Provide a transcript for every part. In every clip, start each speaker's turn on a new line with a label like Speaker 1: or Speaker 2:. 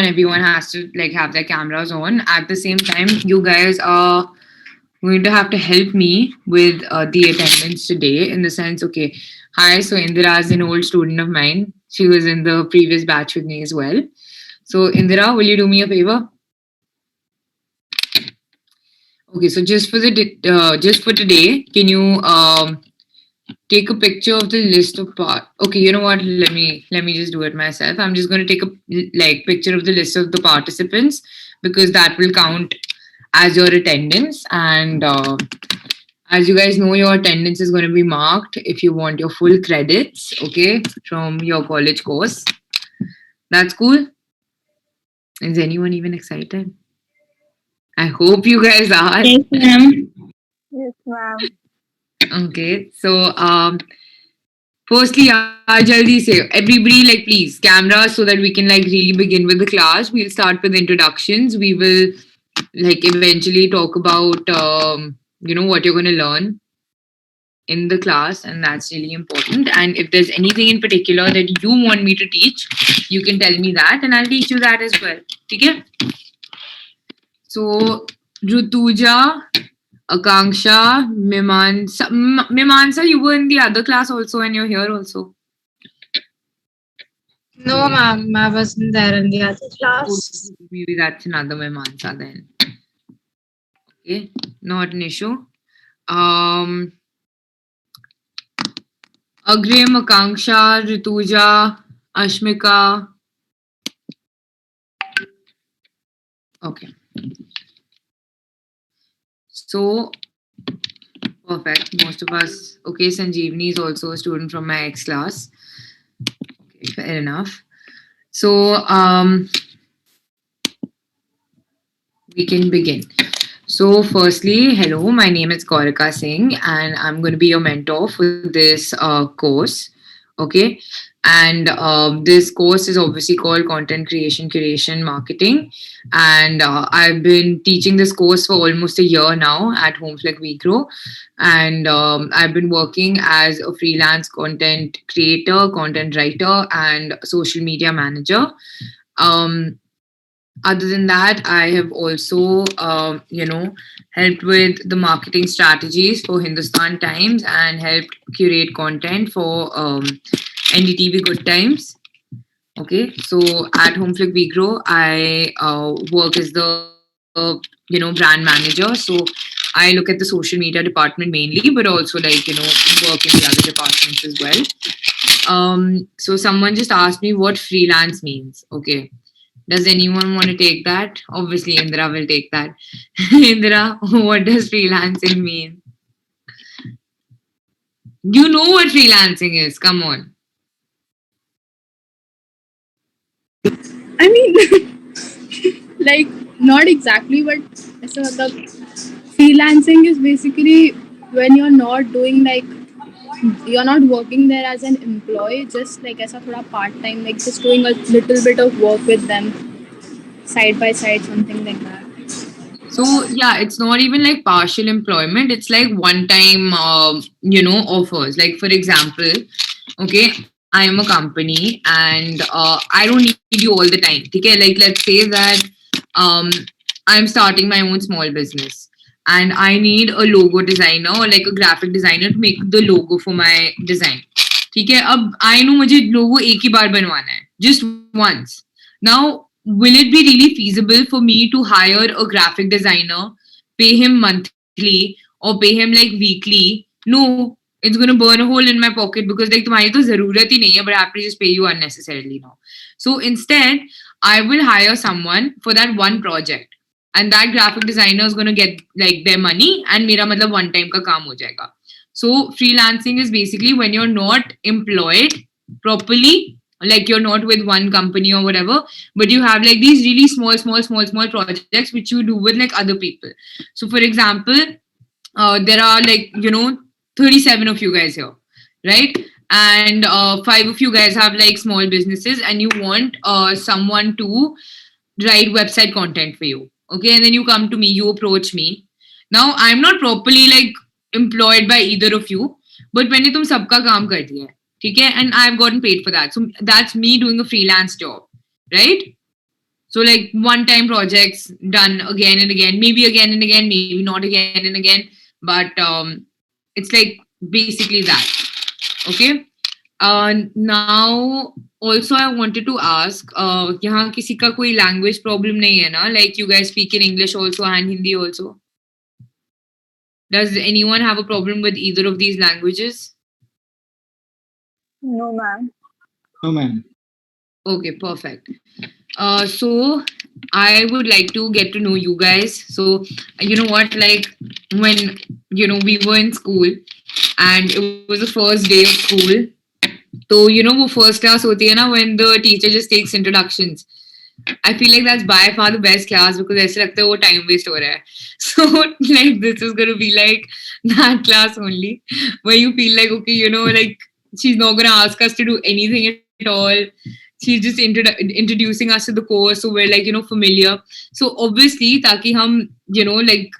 Speaker 1: everyone has to like have their cameras on. At the same time, you guys are going to have to help me with the attendance today in the sense, okay, hi, so Indira is an old student of mine. She was in the previous batch with me as well. So Indira, will you do me a favor? Okay, so just for today, can you take a picture of the list of part? Okay, you know what? Let me just do it myself. I'm just going to take a like picture of the list of the participants because that will count as your attendance. And as you guys know, your attendance is going to be marked if you want your full credits. Okay, from your college course. That's cool. Is anyone even excited? I hope you guys are.
Speaker 2: Yes, ma'am.
Speaker 3: Yes, ma'am.
Speaker 1: Okay, so firstly, jaldi say everybody like please cameras so that we can like really begin with the class. We'll start with introductions. We will like eventually talk about what you're going to learn in the class, and that's really important. And if there's anything in particular that you want me to teach, you can tell me that, and I'll teach you that as well. Okay? So Rutuja, Akanksha, Mimansa, you were in the other class also, and you're here also.
Speaker 2: No, ma'am. I wasn't there in the other class.
Speaker 1: Maybe that's another Mimansa then. Okay, not an issue. Um, Agrim, Akanksha, Rituja, Ashmika. Okay. So, perfect. Most of us. Okay, Sanjeevani is also a student from my ex class. Okay, fair enough. So, we can begin. So, firstly, hello, my name is Gaurika Singh, and I'm going to be your mentor for this course. Okay. And this course is obviously called Content Creation, Curation, Marketing. And I've been teaching this course for almost a year now at HomeFlick WeGrow. And I've been working as a freelance content creator, content writer, and social media manager. Um, Other than that, I have also helped with the marketing strategies for Hindustan Times and helped curate content for NDTV Good Times. Okay, so at HomeFlick WeGrow, I work as the brand manager. So I look at the social media department mainly, but also work in the other departments as well. So someone just asked me what freelance means. Okay, does anyone want to take that? Obviously, Indira will take that. Indira, what does freelancing mean? You know what freelancing is. Come on.
Speaker 3: I mean, like not exactly, but ऐसा मतलब freelancing is basically when you're not doing like you're not working there as an employee, just like ऐसा थोड़ा part time, like just doing a little bit of work with them side by side, something like that.
Speaker 1: So yeah, it's not even like partial employment. It's like one-time, offers. Like for example, okay, I am a company and I don't need you all the time. Okay, like let's say that um, I'm starting my own small business and I need a logo designer or like a graphic designer to make the logo for my design. ठीक है अब I know मुझे लोगो एक ही बार बनवाना है just once. Now will it be really feasible for me to hire a graphic designer, pay him monthly or pay him like weekly? No, it's going to burn a hole in my pocket because like तुम्हारी तो जरूरत ही नहीं है, but I have to just pay you unnecessarily now. So instead, I will hire someone for that one project, and that graphic designer is going to get like their money, and मेरा मतलब one time का काम हो जाएगा. So freelancing is basically when you're not employed properly, like you're not with one company or whatever, but you have like these really small projects which you do with like other people. So for example, there are like 37 of you guys here, right? And five of you guys have like small businesses and you want someone to write website content for you. Okay, and then you come to me, you approach me. Now I'm not properly like employed by either of you, but मैंने तुम सबका काम कर दिया है, ठीक है, and I've gotten paid for that. So that's me doing a freelance job, right? So like one-time projects done again and again, maybe again and again, maybe not again and again, but it's like basically that. Okay. Now also I wanted to ask, यहाँ किसी का कोई language problem नहीं है ना? Like you guys speak in English also and Hindi also. Does anyone have a problem with either of these languages?
Speaker 4: No, ma'am.
Speaker 5: No, ma'am.
Speaker 1: Okay, perfect. So I would like to get to know you guys. So you know what, like when we were in school and it was the first day of school. So वो first class होती है ना, when the teacher just takes introductions. I feel like that's by far the best class because ऐसे लगता है वो time waste हो रहा है. So like this is gonna be like that class only where you feel like okay, like she's not gonna ask us to do anything at all. She's just introducing us to the course, so we're like familiar. So obviously, ताकि हम like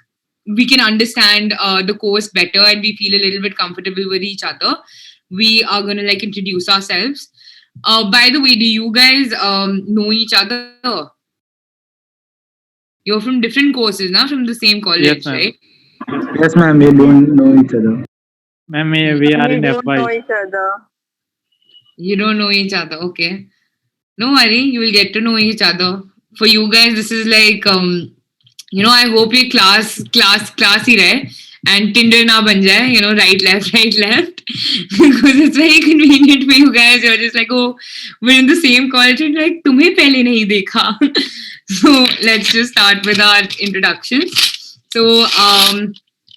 Speaker 1: we can understand the course better and we feel a little bit comfortable with each other, we are gonna like introduce ourselves. By the way, do you guys know each other? You're from different courses, now from the same college,
Speaker 5: Yes, ma'am.
Speaker 1: right?
Speaker 6: Yes, ma'am. We don't know each other.
Speaker 5: Ma'am, we are in
Speaker 4: don't know
Speaker 5: FY.
Speaker 4: each other.
Speaker 1: You don't know each other, okay? No worry, you will get to know each other. For you guys, this is like I hope your class ही रहे and Tinder ना बन जाए, right left because it's very convenient for you guys. You're just like, oh, we're in the same college and like तुम्हें पहले नहीं देखा. So let's just start with our introductions. So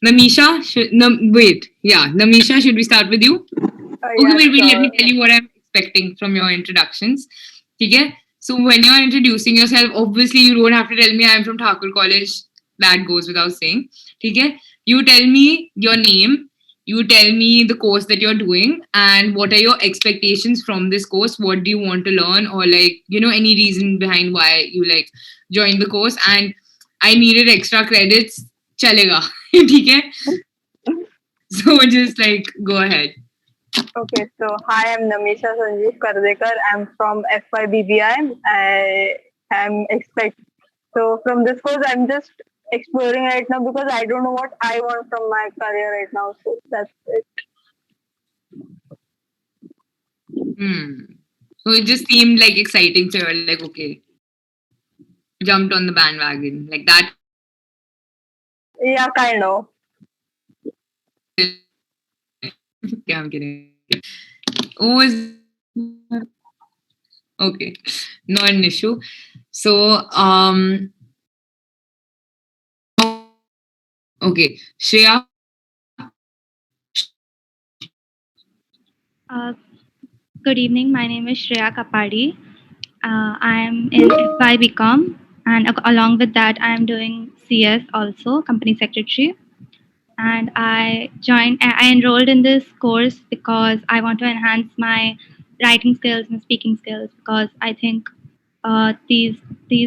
Speaker 1: Namisha, Namisha, should we start with you?
Speaker 4: Yeah,
Speaker 1: Okay, wait, let me
Speaker 4: sure.
Speaker 1: tell you what I'm expecting from your introductions. Okay? So when you're introducing yourself, obviously you don't have to tell me I'm from Thakur College. That goes without saying. Okay? You tell me your name, you tell me the course that you're doing, and what are your expectations from this course? What do you want to learn, or like any reason behind why you like joined the course? And I needed extra credits. Chalega. Okay? So just like go ahead.
Speaker 4: Okay, so hi, I'm Namisha Sanjeev Kardekar. I'm from FYBBI. I am so from this course, I'm just exploring right now because I don't know what I want from my career right now. So that's it.
Speaker 1: So it just seemed like exciting. So you're like, okay, jumped on the bandwagon like that.
Speaker 4: Yeah, kind of.
Speaker 1: Yeah, I'm kidding. Oh, okay, not an issue. So okay, Shreya.
Speaker 7: Good evening. My name is Shreya Kapadi. I am in FY BCom, and along with that, I am doing CS also, company secretary. And I enrolled in this course because I want to enhance my writing skills and speaking skills because I think these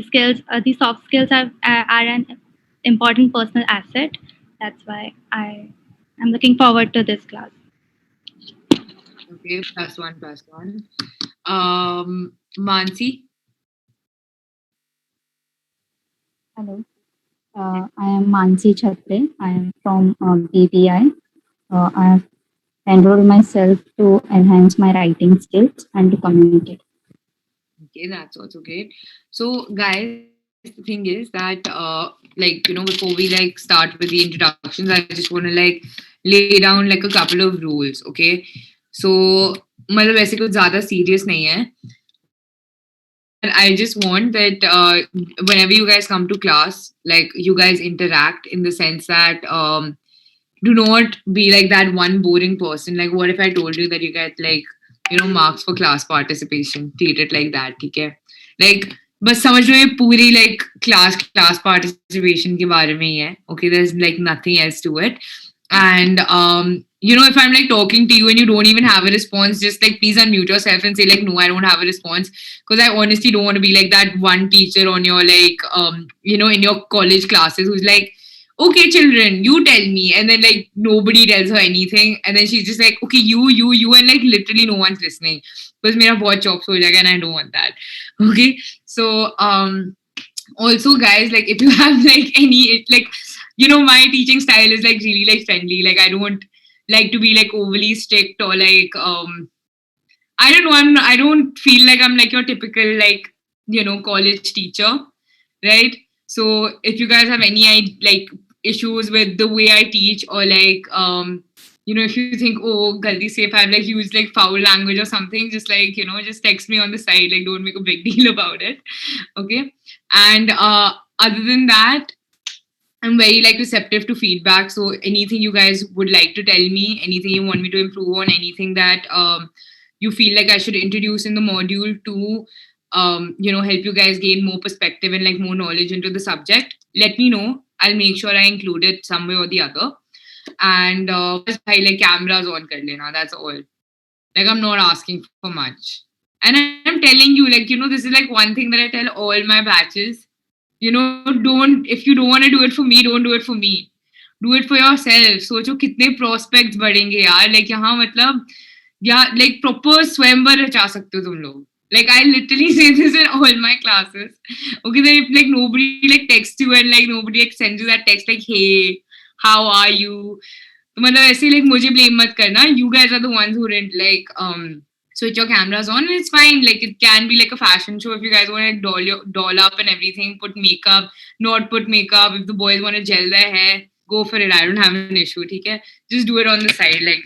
Speaker 7: skills, these soft skills are an important personal asset. That's why I am looking forward to this class.
Speaker 1: Okay, +1. Mansi.
Speaker 8: Hello, I am Mansi Chhatre. I am from BBI. I have enrolled myself to enhance my writing skills and to communicate.
Speaker 1: Okay, that's also great. So, guys, the thing is that, before we like start with the introductions, I just want to like lay down like a couple of rules. Okay, so मतलब ऐसे कुछ ज़्यादा serious नहीं है. And I just want that whenever you guys come to class, like you guys interact in the sense that do not be like that one boring person. Like, what if I told you that you get like marks for class participation? Treat it like that, okay? Like, बस समझ लो ये पूरी like class participation के बारे में ही है. Okay, there's like nothing else to it. And if I'm like talking to you and you don't even have a response, just like please unmute yourself and say like no, I don't have a response, because I honestly don't want to be like that one teacher on your like in your college classes who's like, okay children, you tell me, and then like nobody tells her anything, and then she's just like, okay, you, and like literally no one's listening because mera bahut chops ho jayega and I don't want that. Okay, so Also, guys, like if you have like any like, you know, my teaching style is like really like friendly. Like I don't like to be like overly strict or like I don't know. I don't feel like I'm like your typical like, you know, college teacher, right? So if you guys have any like issues with the way I teach, or like you know, if you think, oh, galdi se if I've like used like foul language or something, just like, you know, just text me on the side. Like don't make a big deal about it. Okay. And other than that, I'm very like receptive to feedback. So anything you guys would like to tell me, anything you want me to improve on, anything that you feel like I should introduce in the module to you know, help you guys gain more perspective and like more knowledge into the subject, let me know. I'll make sure I include it some way or the other. And just like cameras on kar lena, that's all. Like I'm not asking for much. And I'm telling you, like, you know, this is like one thing that I tell all my batches. You know, don't, if you don't want to do it for me, don't do it for me. Do it for yourself. सोचो कितने prospects बढ़ेंगे यार. Like यहाँ मतलब, yeah, like proper स्वयंवर रचा सकते हो तुम लोग. Like I literally say this in all my classes. Okay, then if like nobody like texts you and like nobody like sends you that text like, hey, how are you? तो मतलब ऐसे like मुझे blame मत करना. You guys are the ones who didn't like switch your cameras on, and it's fine. Like it can be like a fashion show if you guys want to doll up and everything, put makeup, not put makeup. If the boys want to gel their hair, go for it. I don't have an issue. Okay, just do it on the side. Like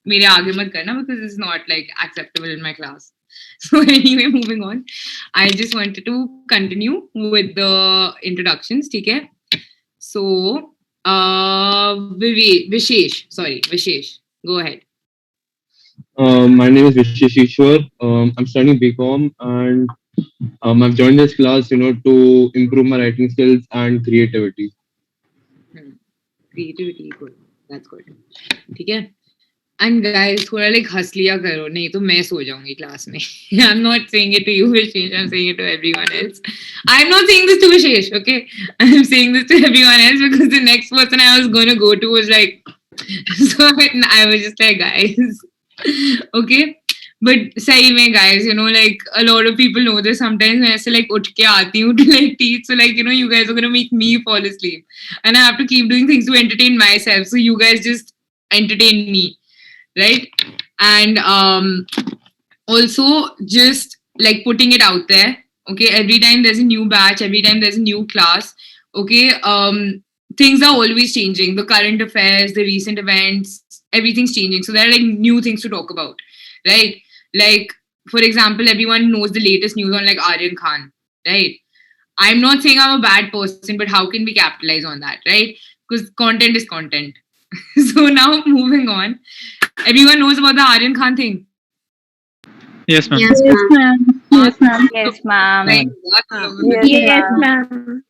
Speaker 1: मेरे आगे मत करना, because it's not like acceptable in my class. So anyway, moving on. I just wanted to continue with the introductions. Okay. So Vishesh, go ahead.
Speaker 9: My name is Vishesh Ishwar. I'm studying BCom, and I've joined this class, to improve my writing skills and creativity.
Speaker 1: Creativity, good. That's good. ठीक है. And guys, थोड़ा like हंस लिया करो, नहीं तो मैं सो जाऊंगी क्लास में. I'm not saying it to you, Vishesh. I'm saying it to everyone else. I'm not saying this to Vishesh, okay? I'm saying this to everyone else because the next person I was going to go to was like, so I was just like, guys, okay? But sahi mein, guys, like a lot of people know this. Sometimes when I say like utھ ke aati hu to like teach, so like, you guys are going to make me fall asleep. And I have to keep doing things to entertain myself. So you guys just entertain me. Right? And also just like putting it out there. Okay, every time there's a new batch, every time there's a new class, okay, things are always changing. The current affairs, the recent events, everything's changing. So there are like new things to talk about, right? Like, for example, everyone knows the latest news on like Aryan Khan, right? I'm not saying I'm a bad person, but how can we capitalize on that, right? Because content is content. So now moving on. Everyone knows about the Aryan Khan thing.
Speaker 5: Yes, ma'am.
Speaker 2: Yes, ma'am.
Speaker 4: Yes, ma'am. Yes, ma'am.
Speaker 2: Yes, ma'am.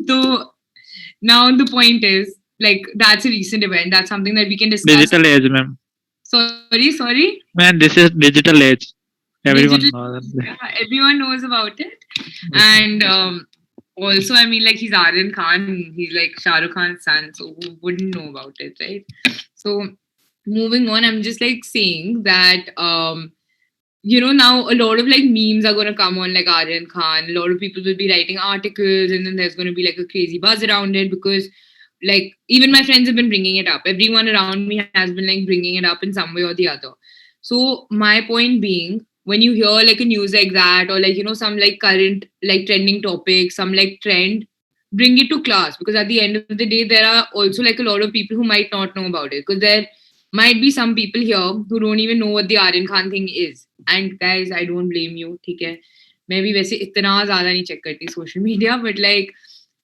Speaker 1: So now the point is, like, that's a recent event. That's something that we can discuss.
Speaker 5: Digital age, ma'am.
Speaker 1: Sorry?
Speaker 5: Man, this is digital age. Everyone
Speaker 1: Digital-
Speaker 5: knows.
Speaker 1: Yeah, everyone knows about it. And also, I mean, like, he's Aryan Khan. He's like Shah Rukh Khan's son. So who wouldn't know about it, right? So moving on, I'm just like saying that now a lot of like memes are going to come on like Aryan Khan. A lot of people will be writing articles, and then there's going to be like a crazy buzz around it, because like even my friends have been bringing it up. Everyone around me has been like bringing it up in some way or the other. So my point being, when you hear like a news like that, or like, some like current like trending topic, some like trend, bring it to class, because at the end of the day, there are also like a lot of people who might not know about it, because there might be some people here who don't even know what the Aryan Khan thing is. And guys, I don't blame you, ठीक है? मैं भी वैसे इतना ज़्यादा नहीं check करती social media, but like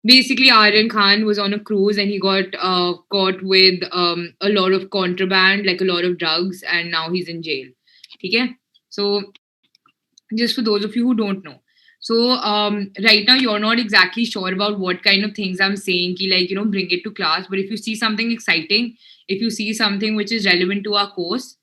Speaker 1: basically Aryan Khan was on a cruise and he got caught with a lot of contraband, like a lot of drugs, and now he's in jail. ठीक है? So just for those of you who don't know. So right now you're not exactly sure about what kind of things I'm saying, ki like, bring it to class. But if you see something exciting, if you see something which is relevant to our course,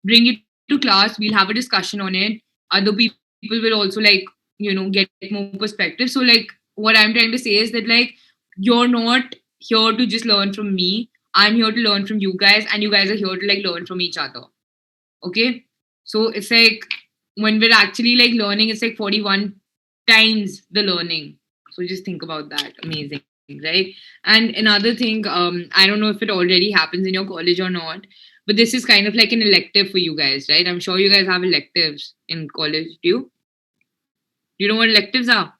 Speaker 1: bring it to class. We'll have a discussion on it. Other people will also like, get more perspective. So like what I'm trying to say is that like, you're not here to just learn from me. I'm here to learn from you guys, and you guys are here to like learn from each other. Okay? So it's like, when we're actually like learning, it's like 41 times the learning. So just think about that. Amazing, right? And another thing, I don't know if it already happens in your college or not, but this is kind of like an elective for you guys, right? I'm sure you guys have electives in college. Do you? Do you know what electives are?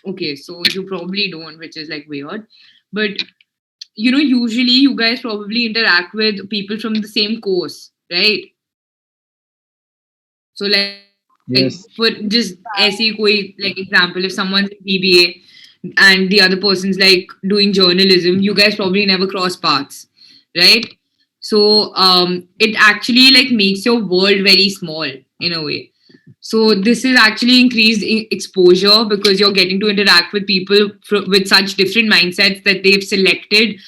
Speaker 1: Okay, so you probably don't, which is like weird. But you know, usually you guys probably interact with people from the same course, right? So like
Speaker 6: Yes.
Speaker 1: for just ऐसे koi like example, if someone's in BBA and the other person's like doing journalism, you guys probably never cross paths, right? So it actually like makes your world very small in a way. So this is actually increased exposure because you're getting to interact with people with such different mindsets that they've selected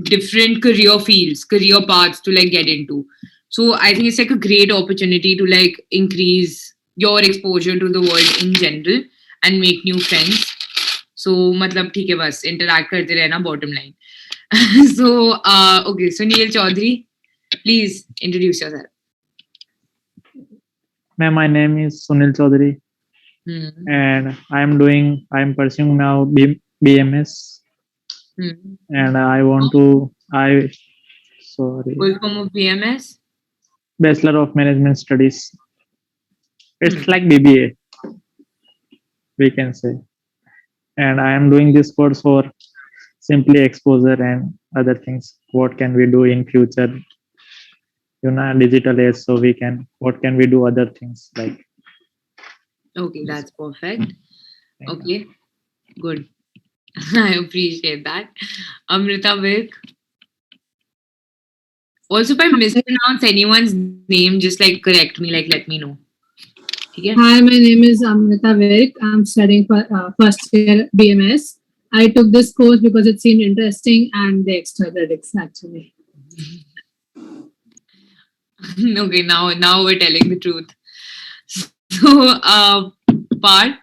Speaker 1: different career fields, career paths to like get into. So I think it's like a great opportunity to like increase your exposure to the world in general and make new friends. So मतलब ठीक है बस interact करते रहना bottom line. So okay, so Neil Chaudhary, please introduce yourself.
Speaker 5: Ma'am, my name is Sunil Chaudhary, and I'm pursuing now BMS, and I want to,
Speaker 1: Full form of BMS?
Speaker 5: Bachelor of Management Studies. It's like BBA, we can say. And I am doing this course for simply exposure and other things. What can we do in future? You know, digital age, so what can we do other things like.
Speaker 1: Okay, that's perfect. Okay, good. I appreciate that. Amrita Virk. Also, if I mispronounce anyone's name, just like correct me, like let me know. Okay?
Speaker 2: Hi, my name is Amrita Virk. I'm studying for first year BMS. I took this course because it seemed interesting and the extra credits actually.
Speaker 1: Okay, now we're telling the truth. So, Parth.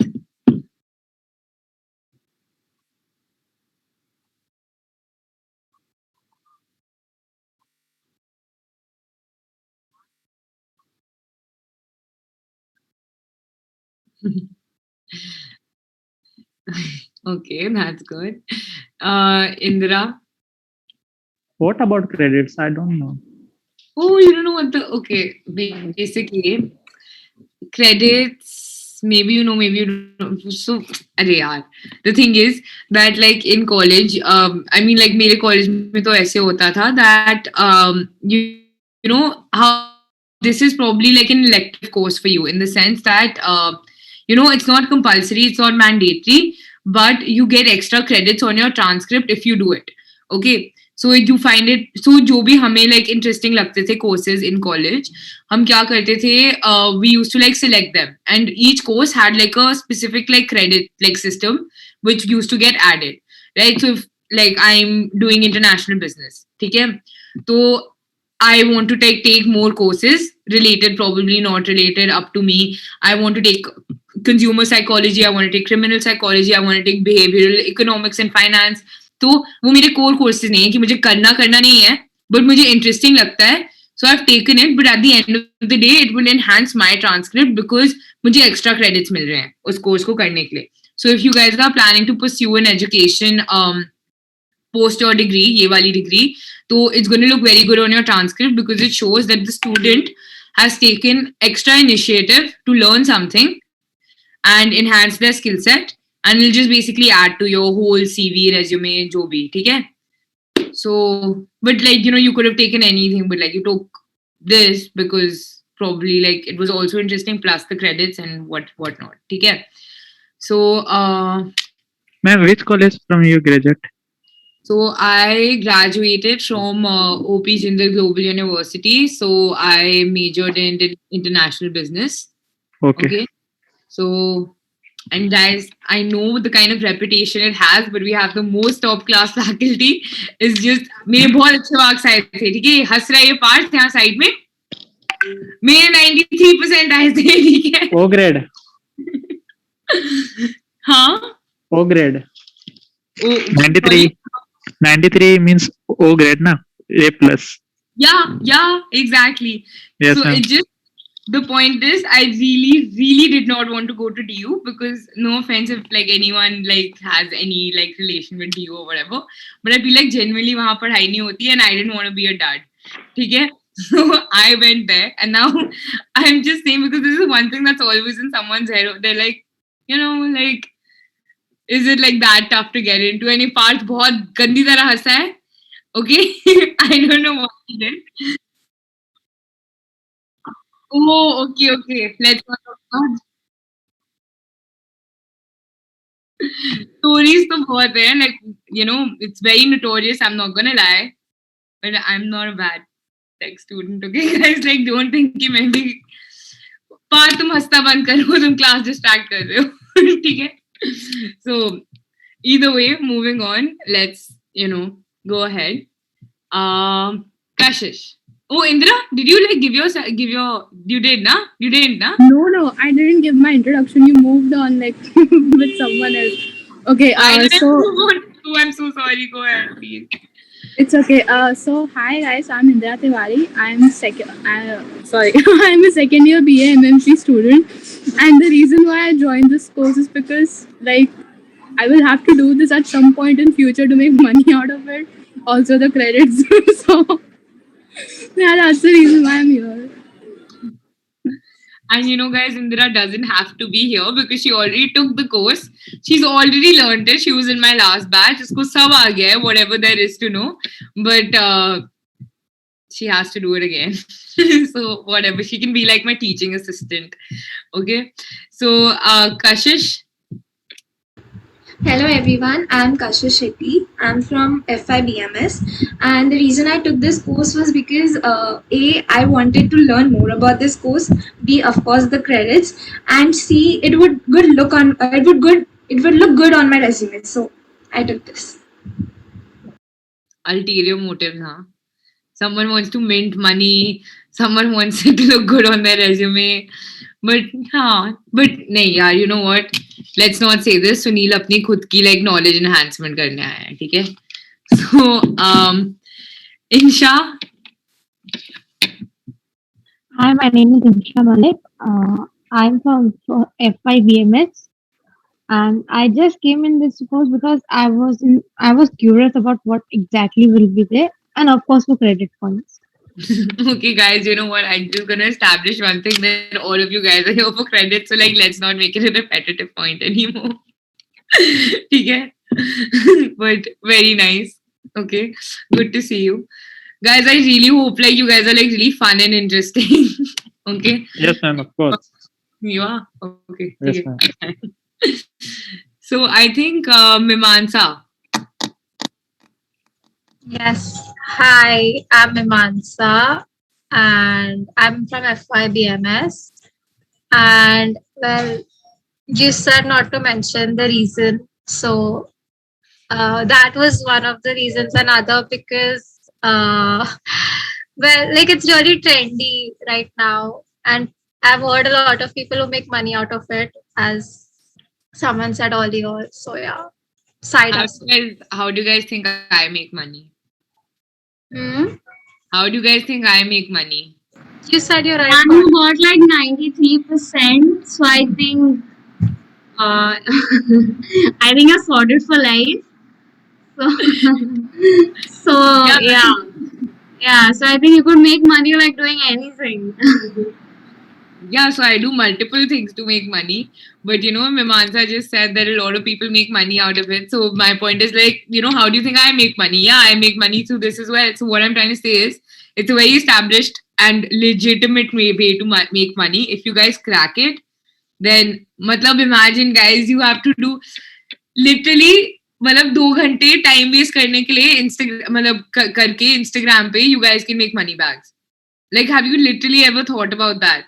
Speaker 1: Okay, that's good. Indra.
Speaker 5: What about credits? I don't know.
Speaker 1: Oh, you don't know what the okay. Basically, credits. Maybe you know, maybe you don't. So, अरे यार. The thing is that like in college, I mean like मेरे college में तो ऐसे होता था that you know how this is probably like an elective course for you in the sense that you know it's not compulsory, it's not mandatory, but you get extra credits on your transcript if you do it. Okay. So you find it, so जो भी हमें like interesting लगते थे courses in college, हम क्या करते थे, we used to like select them and each course had like a specific like credit like system which used to get added, right? So if like I'm doing international business, ठीक है, तो I want to take more courses related, probably not related, up to me. I want to take consumer psychology, I want to take criminal psychology, I want to take behavioral economics and finance. तो वो मेरे core courses नहीं है कि मुझे करना नहीं है, बट मुझे इंटरेस्टिंग लगता है, so I have taken it, but at the end of the day it will enhance my transcript because मुझे एक्स्ट्रा क्रेडिट्स मिल रहे हैं उस कोर्स को करने के लिए. So if you guys are planning to pursue an education post your degree, ये वाली degree, तो it's going to look very good on your transcript because it shows that the student has taken extra initiative to learn something and enhance their skill set, and it'll just basically add to your whole CV, resume, जो भी, ठीक है? So, but like, you know, you could have taken anything, but like you took this because probably like it was also interesting, plus the credits and whatnot, ठीक है? So,
Speaker 5: Ma'am, which college from you graduate?
Speaker 1: So I graduated from OP Jindal Global University. So I majored in international business.
Speaker 5: Okay.
Speaker 1: So, and guys, I know the kind of reputation it has, but we have the most top class faculty. It's just मेरे बहुत अच्छे marks आए थे, ठीक है? हंस रहा है ये part यहाँ side में. मेरे 93% आए थे, ठीक है?
Speaker 5: O grade.
Speaker 1: हाँ?
Speaker 5: O grade.
Speaker 1: 93.
Speaker 5: 93 means O grade, na? A plus.
Speaker 1: Yeah, exactly.
Speaker 5: Yes,
Speaker 1: so
Speaker 5: ma'am.
Speaker 1: it just the point is, I really did not want to go to DU because no offense if like anyone like has any like relation with DU or whatever, but I feel like genuinely वहाँ पढ़ाई नहीं होती and I didn't want to be a dad. ठीक है? So I went there and now I'm just saying because this is one thing that's always in someone's head. They're like, you know, like, is it like that tough to get into? And ये पार्थ बहुत गंदी तरह हंसा है. Okay, I don't know what he did. Oh, okay. Let's not talk about stories तो बहुत है. Like, you know, it's very notorious. I'm not gonna lie, but I'm not a bad tech student. Okay, guys, like, don't think कि मैं भी पार्थ तुम हंसना बंद करो, तुम क्लास डिस्ट्रैक्ट कर रहे हो. ठीक है? So either way, moving on. Let's go ahead. Kashish. Oh, Indra, did you like give your you did na? You didn't na?
Speaker 3: No, I didn't give my introduction. You moved on like with someone else. Okay,
Speaker 1: I didn't
Speaker 3: so
Speaker 1: move on too. I'm so sorry. Go ahead, please.
Speaker 3: it's okay. So hi guys, I'm Indra Tiwari. I'm I'm a second year BA MMC student, and the reason why I joined this course is because like I will have to do this at some point in future to make money out of it. Also the credits. So yeah, that's the reason why I'm here.
Speaker 1: And guys, Indira doesn't have to be here because she already took the course. She's already learned it. She was in my last batch. Usko sab aa gaya hai, whatever there is to know. But she has to do it again. So whatever. She can be like my teaching assistant. Okay. So Kashish.
Speaker 10: Hello everyone, I'm Kashish Shetty. I'm from FIBMS, and the reason I took this course was because A, I wanted to learn more about this course. B, of course, the credits, and C, it would look good on my resume. So I took this.
Speaker 1: Ulterior motives, huh? Someone wants to mint money. Someone wants it to look good on their resume. But nahi yaar, you know what? Let's not say this. Sunil अपनी खुद की like knowledge enhancement करने आया है, ठीक है? So Insha.
Speaker 11: Hi, my name is Insha Malik. I'm from FIBMS, and I just came in this course because I was curious about what exactly will be there, and of course for credit points.
Speaker 1: Okay, guys, you know what? I'm just gonna establish one thing that all of you guys are here for credit. So like, let's not make it a repetitive point anymore. Okay, but very nice. Okay, good to see you, guys. I really hope like you guys are like really fun and interesting. Okay.
Speaker 5: Yes, ma'am. Of course.
Speaker 1: You are okay.
Speaker 5: Yes,
Speaker 1: Okay.
Speaker 5: ma'am.
Speaker 1: So I think Mimansa.
Speaker 12: Yes. Hi, I'm Imansa and I'm from FIBMS. And well, you said not to mention the reason. So that was one of the reasons. Another because, well, like it's really trendy right now. And I've heard a lot of people who make money out of it, as someone said earlier. So yeah, side hustle.
Speaker 1: How do you guys think I make money?
Speaker 12: Hmm?
Speaker 1: How do you guys think I make money?
Speaker 12: You said you're right.
Speaker 13: And you got like 93%. So I think I think you're sorted for life. So yeah. So I think you could make money like doing anything.
Speaker 1: Yeah, so I do multiple things to make money. But Mimansa just said that a lot of people make money out of it. So my point is like, how do you think I make money? Yeah, I make money through this as well. So what I'm trying to say is, it's a very established and legitimate way to make money. If you guys crack it, then imagine guys, you have to do literally 2 घंटे time waste करने के लिए करके Instagram पे you guys can make money bags. Like, have you literally ever thought about that?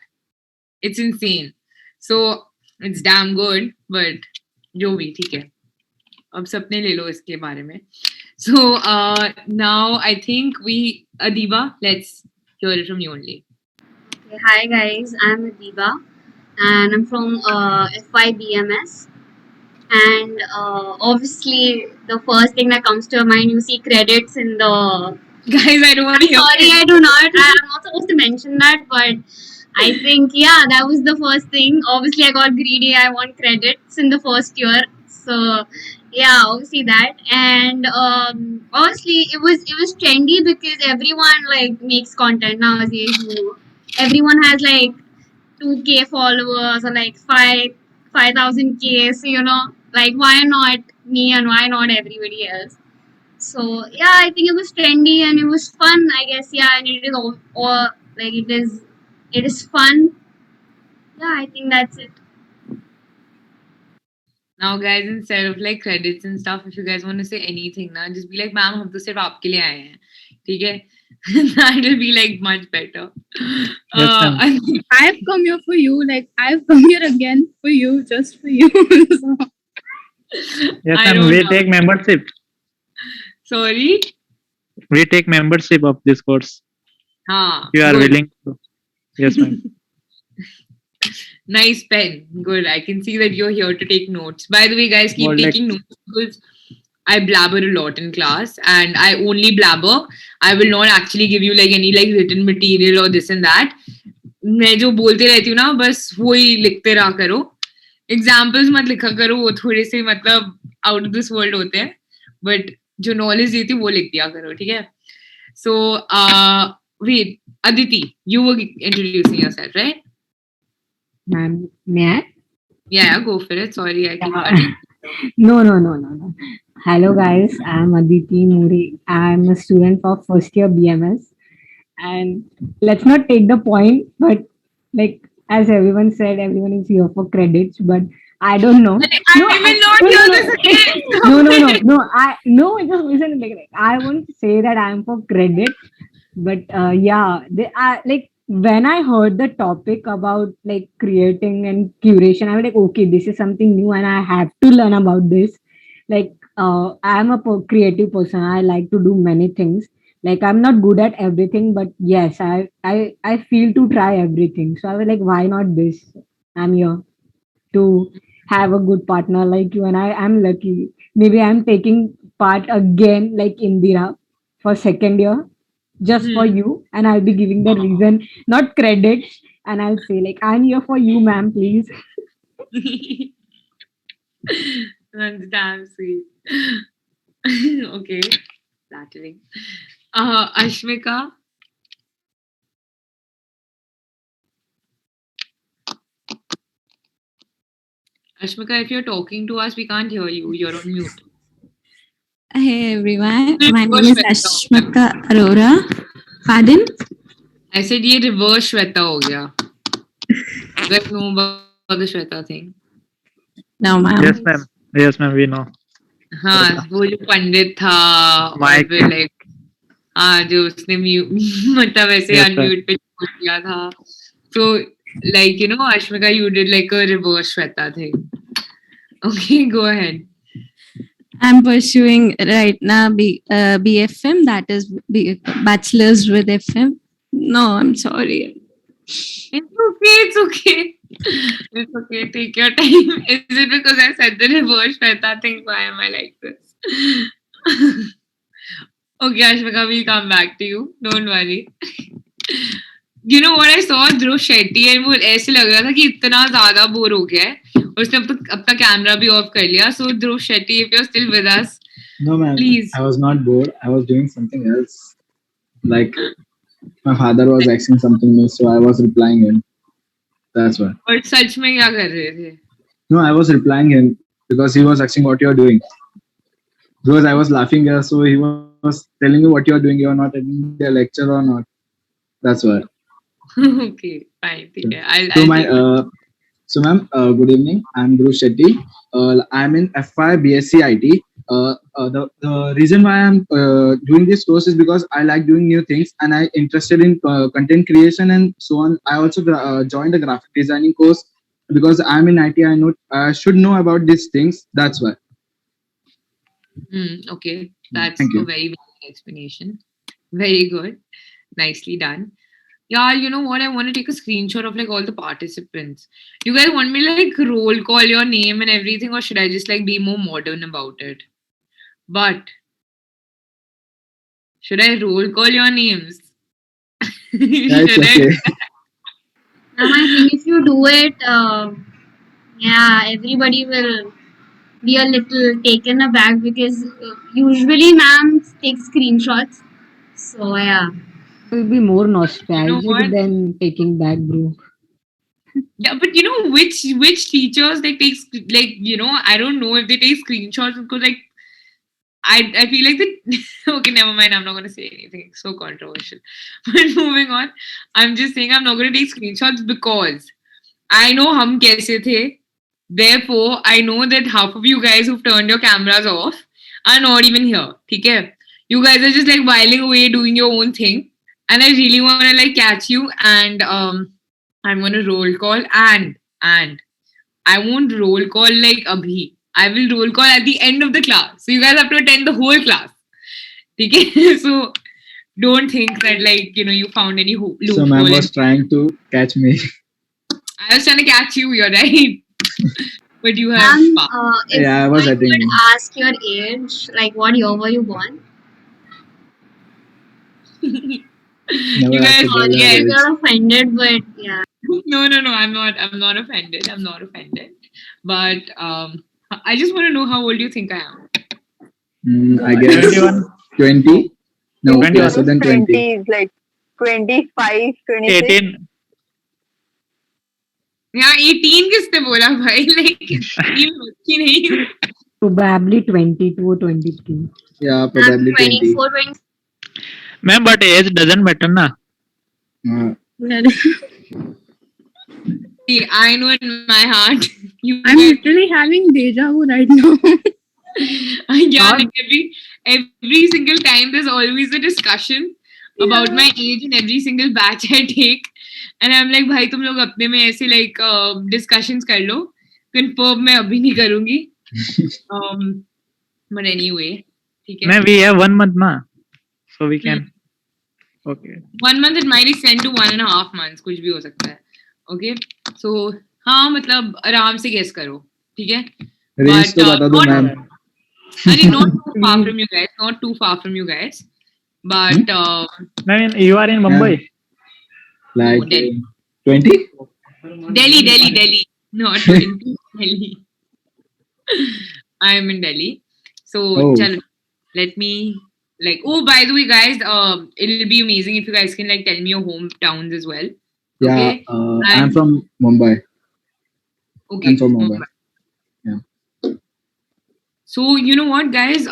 Speaker 1: It's insane. So it's damn good, but जो भी ठीक है. अब सपने ले लो इसके बारे में. So now I think Adiba, let's hear it from you only.
Speaker 13: Okay, hi guys, I'm Adiba and I'm from FIBMS. And obviously, the first thing that comes to your mind, you see credits in the.
Speaker 1: Guys, I don't want to hear.
Speaker 13: Sorry, I do not. I'm not supposed to mention that, but I think, yeah, that was the first thing. Obviously, I got greedy. I want credits in the first year. So, yeah, obviously that. And honestly, it was trendy because everyone like makes content nowadays. Everyone has like 2K followers or like 5,000 K. So, like why not me and why not everybody else? So yeah, I think it was trendy and it was fun. I guess, yeah, and it is all like it is fun. Yeah, I think that's it.
Speaker 1: Now, guys, instead of like credits and stuff, if you guys want to say anything, now just be like, "Ma'am, हम तो सिर्फ आपके लिए आए हैं, ठीक है?" That will be like much better.
Speaker 5: Yes, ma'am.
Speaker 3: I've come here for you. Like I've come here again for you, just for you. So,
Speaker 5: Yes,
Speaker 1: I
Speaker 5: ma'am.
Speaker 1: don't
Speaker 5: We
Speaker 1: know.
Speaker 5: take membership.
Speaker 1: Sorry.
Speaker 5: We take membership of this course.
Speaker 1: Haan,
Speaker 5: You are
Speaker 1: good.
Speaker 5: willing to. Yes, ma'am.
Speaker 1: Nice pen. Good. I can see that you're here to take notes. By the way, guys, keep
Speaker 5: More like-
Speaker 1: taking notes because I blabber a lot in class and I only blabber. I will not actually give you like any like written material or this and that. मैं जो बोलते रहती हूँ ना बस वही लिखते रहा करो. एग्जाम्पल्स मत लिखा करो, वो थोड़े से मतलब आउट ऑफ दिस वर्ल्ड होते हैं, बट जो नॉलेज देती हूँ वो लिख दिया करो, ठीक है? So wait, Aditi, you were introducing yourself, right?
Speaker 14: Ma'am, may I?
Speaker 1: Yeah, go for it. Sorry, I keep
Speaker 14: Yeah.
Speaker 1: cutting.
Speaker 14: No. Hello, guys. I'm Aditi Muri. I'm a student of first year BMS. And let's not take the point, but like as everyone said, everyone is here for credits, but I don't know.
Speaker 1: I will not hear this again.
Speaker 14: No. Just listen. Like, I won't say that I'm for credit, but yeah, they are like when I heard the topic about like creating and curation, I was like, okay, this is something new, and I have to learn about this. Like, I'm a creative person. I like to do many things. Like, I'm not good at everything, but yes, I feel to try everything. So I was like, why not this? I'm here to have a good partner like you, and I'm lucky. Maybe I'm taking part again, like Indira, for second year, just for you, and I'll be giving the reason, not credits, and I'll say like, I'm here for you, ma'am, please.
Speaker 1: That's damn sweet. Okay, flattering. Ashmika. Ashmika, if you're talking to us, we can't hear you. You're on mute.
Speaker 15: Hey everyone, my name is Ashmika Arora. Pardon?
Speaker 1: I said ये reverse Shweta हो गया. You guys know about the Shweta thing?
Speaker 15: No, ma'am.
Speaker 5: Yes, ma'am. Yes, ma'am. We know.
Speaker 1: हाँ, वो जो पंडित था और
Speaker 5: Mike.
Speaker 1: फिर like हाँ जो उसने मतलब ऐसे
Speaker 5: Yes, sir.
Speaker 1: unmute पे छोड़ दिया था. So like Ashmika, you did like a reverse Shweta thing. Okay, go ahead.
Speaker 15: I'm pursuing right now BFM, that is Bachelor's with FM. No, I'm sorry.
Speaker 1: It's okay. It's okay. Take your time. Is it because I said the reverse Shweta thing? Why am I like this? Okay, Ashmika, we'll come back to you. Don't worry. You know what I saw? Dhruv Shetty and वो ऐसे लग रहा था कि इतना ज़्यादा bore हो गया है. उसने अब तक कैमरा भी ऑफ कर लिया. So Dhruv Shetty, if you're still with us,
Speaker 6: No, ma'am.
Speaker 1: please.
Speaker 6: I was not bored. I was doing something else. Like my father was asking something new, so I was replying him. That's why.
Speaker 1: और सच में क्या कर रहे थे?
Speaker 6: No, I was replying him because he was asking what you are doing. Because I was laughing here, so he was telling me what you are doing. You are not attending the lecture or not. That's why.
Speaker 1: Okay, fine. Okay.
Speaker 6: So ma'am, good evening. I'm Dhruv Shetty. I'm in FY BSc IT. The reason why I'm doing this course is because I like doing new things and I'm interested in content creation and so on. I also joined the graphic designing course because I'm in IT. I should know about these things. That's why.
Speaker 1: Okay, that's
Speaker 6: Thank you.
Speaker 1: a very good explanation. Very good. Nicely done. Yeah, you know what? I want to take a screenshot of like all the participants. You guys want me to like roll call your name and everything, or should I just like be more modern about it? But should I roll call your names?
Speaker 6: Yeah, it's
Speaker 1: Should I?
Speaker 6: okay.
Speaker 13: Now I think if you do it, yeah, everybody will be a little taken aback because usually ma'am takes screenshots. So yeah.
Speaker 14: It will be more
Speaker 1: You know
Speaker 14: nostalgic
Speaker 1: what?
Speaker 14: than taking back, bro.
Speaker 1: Yeah, but you know which teachers they take like I don't know if they take screenshots because like I feel like the okay, never mind. I'm not gonna say anything so controversial. But moving on, I'm just saying I'm not gonna take screenshots because I know hum kaise the. Therefore, I know that half of you guys who've turned your cameras off are not even here. Okay, you guys are just like whiling away doing your own thing, and I really wanna like catch you and I'm gonna roll call and I won't roll call like abhi. I will roll call at the end of the class. So you guys have to attend the whole class. Okay? So don't think that like you found any loophole.
Speaker 6: So ma'am was trying to catch me.
Speaker 1: I was trying to catch you. You're right. But you have.
Speaker 13: Ma'am, if
Speaker 6: Yeah, I was
Speaker 13: I
Speaker 6: attending.
Speaker 13: could ask your age, like what year were you born?
Speaker 6: Never
Speaker 1: You
Speaker 6: had
Speaker 1: guys,
Speaker 6: to tell her
Speaker 1: yes.
Speaker 6: age.
Speaker 13: You're offended, but yeah.
Speaker 1: No. I'm not offended. I'm not offended. But I just want to know how old you think I am.
Speaker 6: I guess
Speaker 5: 21.
Speaker 6: 20. No,
Speaker 5: 21.
Speaker 6: lesser than 20.
Speaker 4: 20s, like 25, 26.
Speaker 5: 18.
Speaker 1: Yeah, 18 किसने बोला भाई? Like इतनी बच्ची नहीं हूँ.
Speaker 14: Probably 22 or 23.
Speaker 6: Yeah, probably 20.
Speaker 13: 24, 20.
Speaker 5: Ma'am, but age doesn't matter, na.
Speaker 1: See, I know in my heart.
Speaker 3: I'm literally having deja vu right now.
Speaker 1: Yeah, like every single time there's always a discussion about my age in every single batch I take. And I'm like, भाई तुम लोग अपने में ऐसे like discussions कर लो. Confirm मैं अभी नहीं करूँगी. But anyway, ठीक है.
Speaker 5: Ma'am, we have 1 month, na. So we can. Okay.
Speaker 1: 1 month it might extend to 1.5 months. कुछ भी हो सकता है. Okay. So हाँ मतलब आराम से guess करो. ठीक है.
Speaker 6: Range तो बता दो ma'am.
Speaker 1: I mean, not too far from you guys. Not too far from you guys. But
Speaker 5: Ma'am, you are in Mumbai.
Speaker 6: Like
Speaker 1: No, Delhi.
Speaker 6: 20?
Speaker 1: Delhi. Not 20. Delhi. I am in Delhi. So
Speaker 6: Oh.
Speaker 1: chalo, let me like. Oh, by the way, guys, it'll be amazing if you guys can like tell me your hometowns as well.
Speaker 6: Yeah,
Speaker 1: Okay.
Speaker 6: I'm from Mumbai.
Speaker 1: Okay.
Speaker 6: I'm from Mumbai.
Speaker 1: So you know what, guys?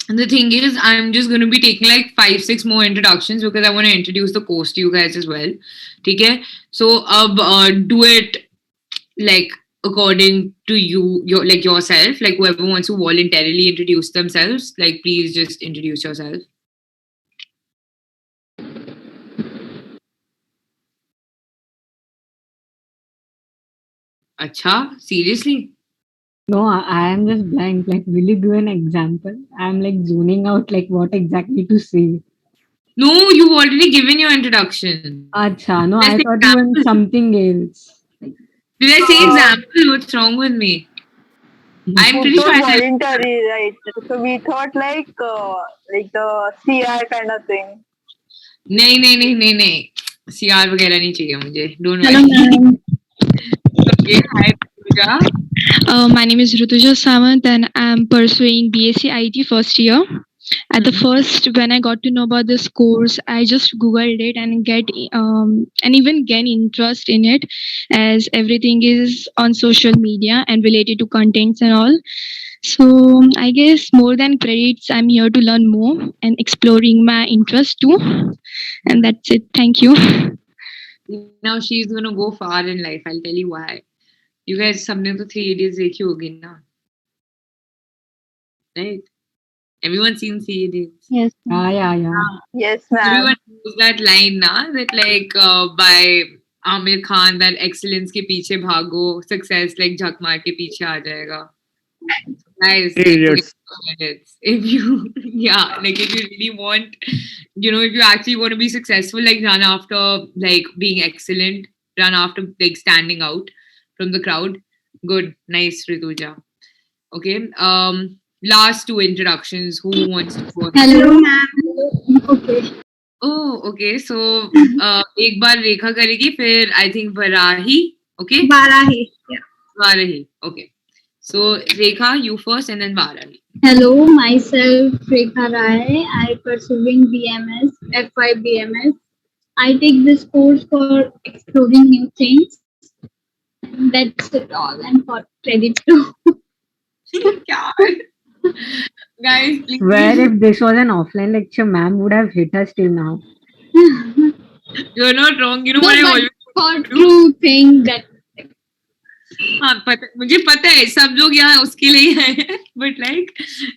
Speaker 1: The thing is, I'm just going to be taking like 5-6 more introductions because I want to introduce the course to you guys as well. Okay. So do it like according to your like yourself. Like whoever wants to voluntarily introduce themselves, like please just introduce yourself. Acha, seriously?
Speaker 14: No, I am just blank. Like, will you give an example? I'm like zoning out, like what exactly to say.
Speaker 1: No, you've already given your introduction.
Speaker 14: Acha, no,
Speaker 1: Let's
Speaker 14: I
Speaker 1: say
Speaker 14: thought you meant something else.
Speaker 1: Did I say example? What's wrong with me? I'm pretty
Speaker 4: It
Speaker 1: sure
Speaker 4: was
Speaker 1: I said
Speaker 4: voluntary, right? So we thought like the CR kind of thing.
Speaker 1: नहीं CR वगैरह नहीं चाहिए मुझे. Don't
Speaker 16: Hello,
Speaker 1: worry.
Speaker 16: ma'am.
Speaker 1: Okay, hi Pooja.
Speaker 16: My name is Rutuja Samant and I'm pursuing BSc IT first year. At the first, when I got to know about this course, I just Googled it and even gain interest in it, as everything is on social media and related to contents and all. So I guess more than credits, I'm here to learn more and exploring my interest too. And that's it. Thank you.
Speaker 1: Now she's gonna go far in life. I'll tell you why. You guys, सबने तो 3 Idiots देखी होगी ना, right? Everyone's seen 3 Idiots.
Speaker 8: Yes.
Speaker 14: Yeah.
Speaker 4: Yes, ma'am.
Speaker 1: Everyone knows that line ना, that like by Amir Khan, that excellence के पीछे भागो, success like झक मार के पीछे आ जाएगा. Guys,
Speaker 5: Idiots.
Speaker 1: if you like if you really want, if you actually want to be successful, like run after like being excellent, run after like standing out from the crowd. Good, nice, Rituja. Okay. Last 2 introductions. Who wants to go?
Speaker 16: Hello, ma'am. Okay.
Speaker 1: Oh, okay. So एक बार रेखा करेगी, फिर I think Varahi. Okay.
Speaker 10: Varahi. Yeah.
Speaker 1: Varahi. Okay. So Rekha, you first, and then Varahi.
Speaker 17: Hello, myself Rekha Rai. I pursuing BMS, FI BMS. I take this course for exploring new things. That's it all. And for credit too.
Speaker 1: Guys, please.
Speaker 14: Where if this was an offline lecture, ma'am would have hit us till now.
Speaker 1: You're not wrong. You know
Speaker 17: No,
Speaker 1: what I
Speaker 17: but
Speaker 1: always
Speaker 17: for
Speaker 1: do?
Speaker 17: true thing that
Speaker 1: हाँ, मुझे पता है सब लोग यहाँ उसके लिए ही आए हैं, but like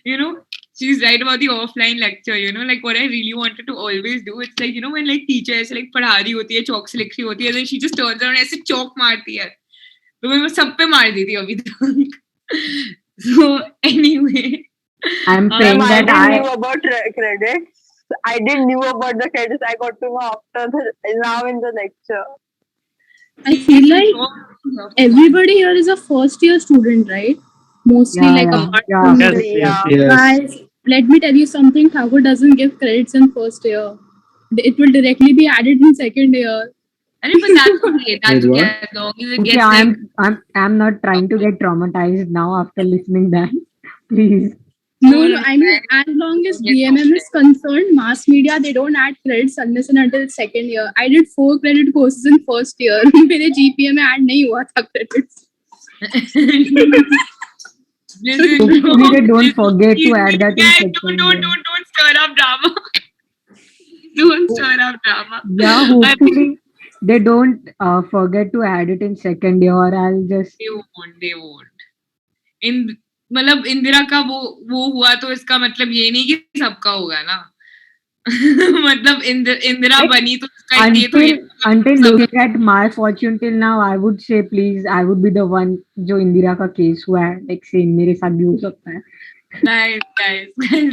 Speaker 1: you know she's right about the offline lecture, you know, like what I really wanted to always do, it's like, you know, when like teacher ऐसे like पढ़ा रही होती है, चौक से लिख रही होती है, then she just turns around ऐसे चौक मारती है, तो मैं सब पे मार दी थी अभी तक. So anyway,
Speaker 14: I'm saying
Speaker 4: I
Speaker 14: that
Speaker 4: didn't knew about credits. I didn't knew about the credits. I got to know after now in the lecture.
Speaker 3: I feel like everybody here is a first year student, right? Mostly
Speaker 14: Yeah,
Speaker 3: like
Speaker 14: yeah,
Speaker 3: apart
Speaker 14: yeah.
Speaker 3: from
Speaker 14: Yes,
Speaker 3: me.
Speaker 14: yes, yes.
Speaker 3: Guys, let me tell you something. Thakur doesn't give credits in first year. It will directly be added in second year.
Speaker 1: अरे but that's okay. That's
Speaker 14: Wait,
Speaker 1: okay
Speaker 14: what?
Speaker 1: as long as it
Speaker 14: Okay,
Speaker 1: gets like
Speaker 14: I'm not trying to get traumatized now after listening that. Please.
Speaker 3: No, I mean, as long as BMM is concerned, mass media, they don't add credits unless and until second year. I did 4 credit courses in first year. मेरे GPA में add नहीं हुआ था credits.
Speaker 14: Hopefully they don't forget to add that in second year.
Speaker 1: don't stir up drama. Don't stir up drama.
Speaker 14: Yeah, hopefully they don't forget to add it in second year, or I'll just.
Speaker 1: They won't. इन मतलब इंदिरा का वो हुआ तो इसका मतलब ये नहीं कि सबका होगा ना. मतलब इंदिरा बनी तो उसका ये तो
Speaker 14: Until looking at my fortune till now, I would say please, I would be the one जो इंदिरा का केस हुआ है, like same मेरे साथ भी हो सकता है.
Speaker 1: Guys,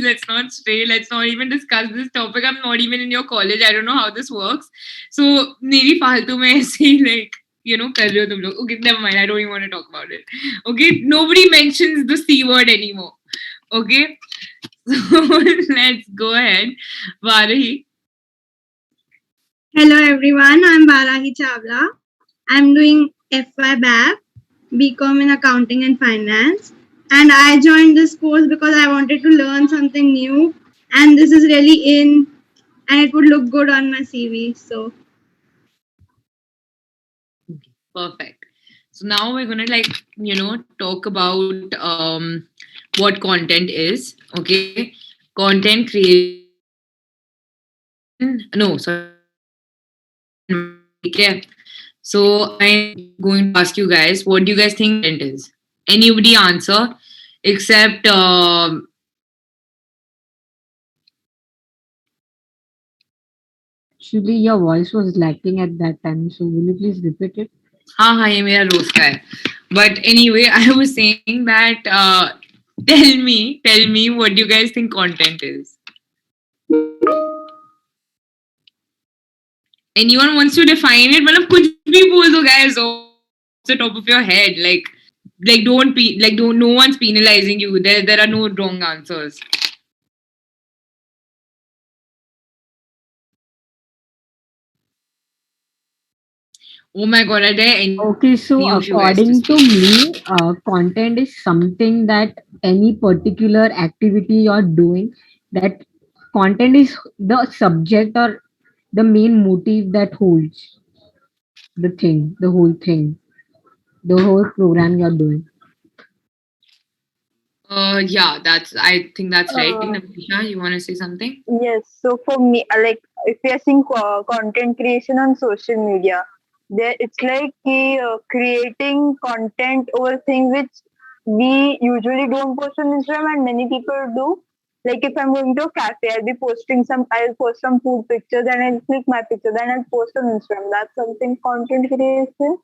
Speaker 1: let's not stray. Let's not even discuss this topic. I'm not even in your college. I don't know how this works. So, मेरी फालतू में ऐसे ही like, you know, कर रहे हो तुम लोग. Okay, never mind. I don't even want to talk about it. Okay, nobody mentions the C word anymore. Okay, so let's go ahead. Varahi.
Speaker 10: Hello everyone, I'm Varahi Chawla. I'm doing FY BAP, BCom in Accounting and Finance. And I joined this course because I wanted to learn something new. And this is really in, and it would look good on my CV. So,
Speaker 1: Perfect. So now we're gonna like, you know, talk about what content is. Okay, content creation. No, sorry. Okay. So I'm going to ask you guys, what do you guys think content is? Anybody answer except
Speaker 14: Actually, your voice was lacking at that time, so will you please repeat it?
Speaker 1: हाँ ये मेरा रोज का है. But anyway, I was saying that tell me what do you guys think content is? Anyone wants to define it? मतलब कुछ भी बोल दो guys off the top of your head. Like don't no one's penalizing you. There are no wrong answers. Oh my god, are there any?
Speaker 14: Okay, so according to me, content is something that any particular activity you're doing, that content is the subject or the main motive that holds the thing, the whole thing, the whole program you're doing.
Speaker 1: Yeah, I think that's right. Namisha, you want to say something?
Speaker 4: Yes. So for me, like if we are seeing content creation on social media, there it's like creating content over things which we usually don't post on Instagram and many people do. Like if I'm going to a cafe, I'll post some food pictures and I'll click my picture, then I'll post on Instagram. That's something content creation.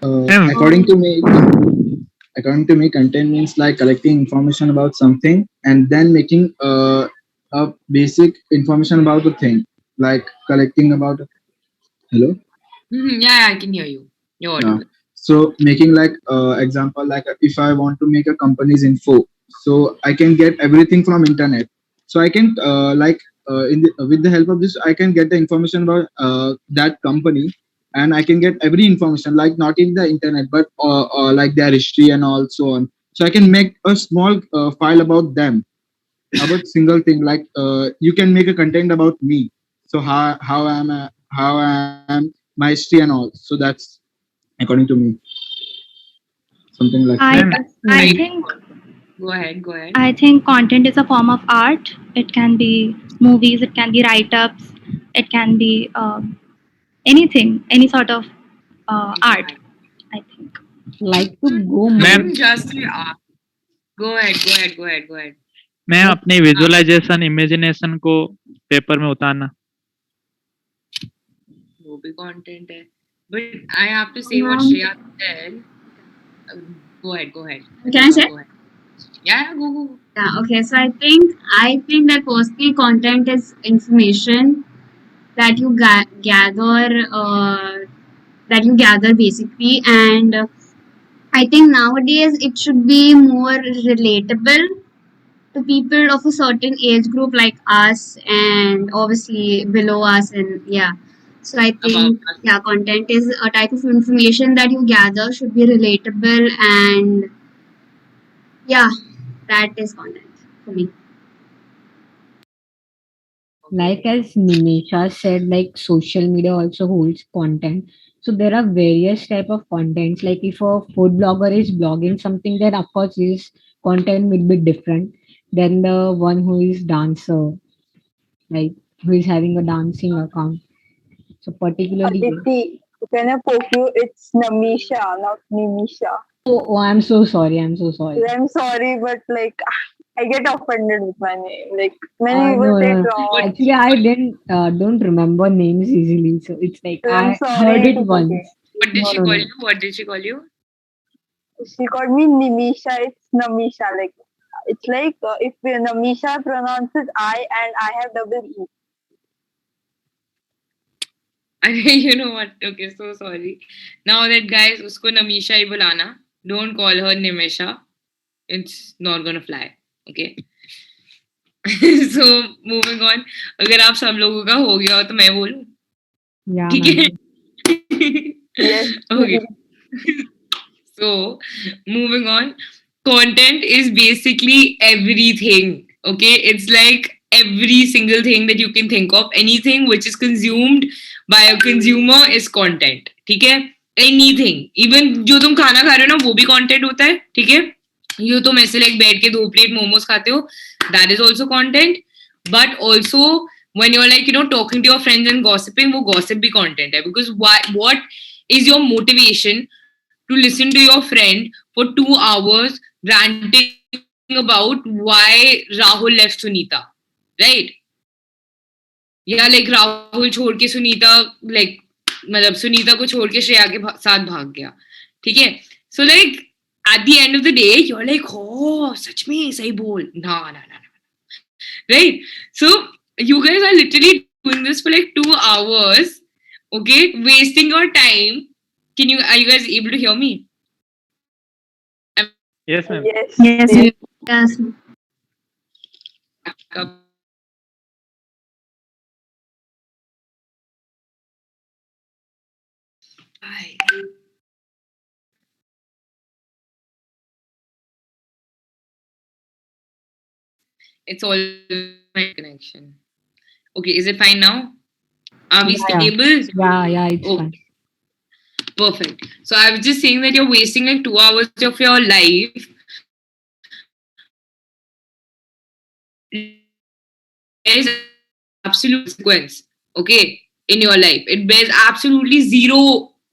Speaker 6: According to me, content means like collecting information about something and then making a basic information about the thing, like collecting about. Hello.
Speaker 1: Yeah, I can hear you. You're audible.
Speaker 6: So making like example, like if I want to make a company's info, so I can get everything from internet. So I can with the help of this, I can get the information about that company, and I can get every information, like not in the internet, but like their history and all so on. So I can make a small file about them, about single thing. Like you can make a content about me. So how I am, my history and all. So that's according to me, something like
Speaker 7: I
Speaker 6: that.
Speaker 7: I think
Speaker 1: Go ahead. Go ahead.
Speaker 7: I think content is a form of art. It can be movies, it can be write-ups, it can be anything, any sort of art. I think.
Speaker 14: Like to go more.
Speaker 5: Ma'am,
Speaker 1: Just go ahead. Go ahead. Go ahead. Go ahead.
Speaker 5: मैं अपनी visualisation imagination को paper में उतारना.
Speaker 1: वो भी content है. But I have to say what Shreya said. Go ahead. Go ahead.
Speaker 13: Can I say?
Speaker 1: Go ahead. Yeah. Go.
Speaker 13: Yeah, okay. So I think that personally content is information that you gather basically, and I think nowadays it should be more relatable to people of a certain age group like us and obviously below us, and yeah. So I think content is a type of information that you gather should be relatable, and yeah, that is content for me.
Speaker 14: Like as Nimisha said, like social media also holds content. So there are various type of contents. Like if a food blogger is blogging something, then of course his content will be different than the one who is dancer, like who is having a dancing account. So particularly.
Speaker 4: Aditi, can I poke you? It's Namisha, not Nimisha.
Speaker 14: Oh, I'm so sorry. I'm so sorry.
Speaker 4: I'm sorry, but like I get offended with my name. Like many people
Speaker 14: No,
Speaker 4: say it
Speaker 14: no.
Speaker 4: wrong.
Speaker 14: Actually, I don't remember names easily, so it's like
Speaker 4: I'm
Speaker 14: I
Speaker 4: sorry,
Speaker 14: heard it
Speaker 4: it's
Speaker 14: once.
Speaker 4: okay.
Speaker 1: What did
Speaker 14: No,
Speaker 1: she
Speaker 14: no,
Speaker 1: call
Speaker 14: no.
Speaker 1: you? What did she call you?
Speaker 4: She called me Nimisha. It's Namisha. Like it's like if Namisha pronounces I and I have double E.
Speaker 1: You know what? Okay, so sorry. Now that guys, usko Namisha hi bulana. Don't call her Nimisha. It's not gonna fly. Okay. So moving on. अगर आप सब लोगों का हो गया हो तो मैं बोलूं.
Speaker 14: Yeah,
Speaker 1: ठीक है.
Speaker 4: Yes.
Speaker 1: Okay. So moving on. Content is basically everything. Okay, it's like every single thing that you can think of. Anything which is consumed by a consumer is content. ठीक है? Anything. Even जो तुम खाना खा रहे हो ना वो भी content होता है. ठीक है? You तुम ऐसे like बैठ के 2 plate momos खाते हो. That is also content. But also when you're like talking to your friends and gossiping, वो gossip भी content है. Because what is your motivation to listen to your friend for 2 hours ranting about why Rahul left Sunita, right? या like Rahul छोड़ के Sunita like मतलब सुनीता को छोड़ के श्रेया के साथ भाग गया, ठीक है? So like at the end of the day you're like oh सच में सही बोल ना, right? So you guys are literally doing this for like 2 hours, okay, wasting your time. Are you guys able to hear me?
Speaker 5: Yes, ma'am.
Speaker 13: Yes.
Speaker 1: It's all my connection. Okay, is it fine now? Are we
Speaker 14: Yeah.
Speaker 1: stable?
Speaker 14: Yeah, it's
Speaker 1: Okay.
Speaker 14: fine.
Speaker 1: Perfect. So I was just saying that you're wasting like 2 hours of your life. There is absolute consequence, okay, in your life. It bears absolutely zero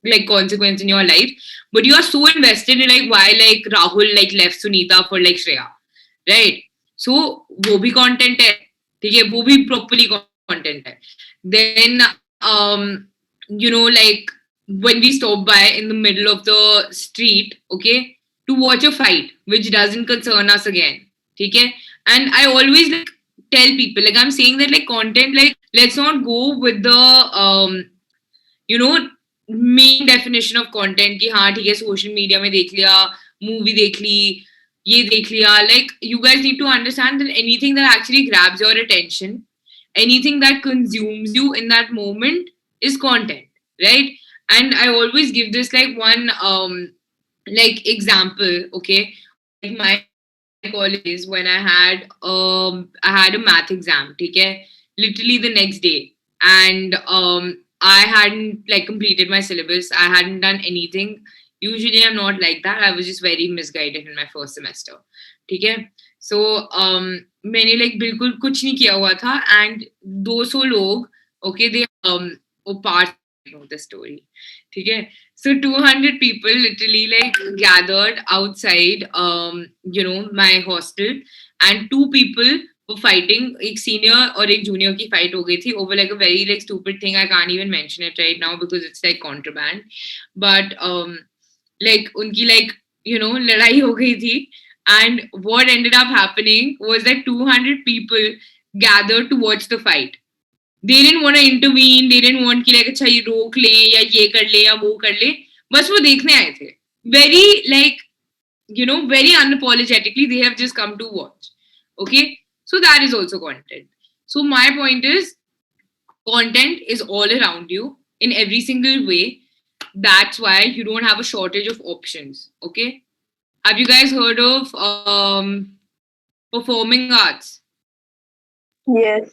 Speaker 1: like consequence in your life, but you are so invested in like why like Rahul like left Sunita for like Shreya, right? So वो भी content है, ठीक है? वो भी properly content है. Then like when we stop by in the middle of the street, okay, to watch a fight which doesn't concern us again, okay? And I always like tell people, like I'm saying that like content, like let's not go with the main definition of content कि हाँ ठीक है social media में देख लिया, movie देख ली, ये देख लिया. Like, you guys need to understand that anything that actually grabs your attention, anything that consumes you in that moment is content, right? And I always give this like one like example, okay? Like my college days when I had a math exam, okay? Literally the next day. And I hadn't like completed my syllabus. I hadn't done anything. Usually I'm not like that. I was just very misguided in my first semester. ठीक है? So मैंने like बिल्कुल कुछ नहीं किया हुआ था and 200 लोग, okay, they part know the story. ठीक है? So 200 people literally like gathered outside you know, my hostel, and 2 people were fighting. एक senior और एक junior की fight हो गई थी over like a very like stupid thing. I can't even mention it right now because it's like contraband. But like उनकी like, you know, लड़ाई हो गई थी. And what ended up happening was that 200 people gathered to watch the fight. They didn't want to intervene. They didn't want कि like अच्छा ये रोक लें या ये कर लें या वो कर लें. बस वो देखने आए थे. Very like, you know, very unapologetically, they have just come to watch. Okay, so that is also content. So my point is, content is all around you in every single way. That's why you don't have a shortage of options. Okay, have you guys heard of performing arts?
Speaker 4: Yes.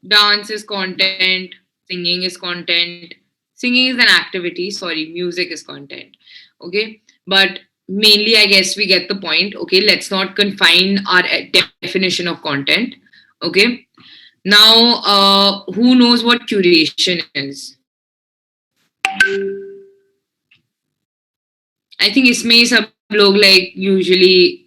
Speaker 1: Dance is content, singing is content. Singing is an activity, sorry, music is content. Okay, but mainly I guess we get the point. Okay, let's not confine our definition of content. Okay, now who knows what curation is? I think इसमें ही सब लोग like usually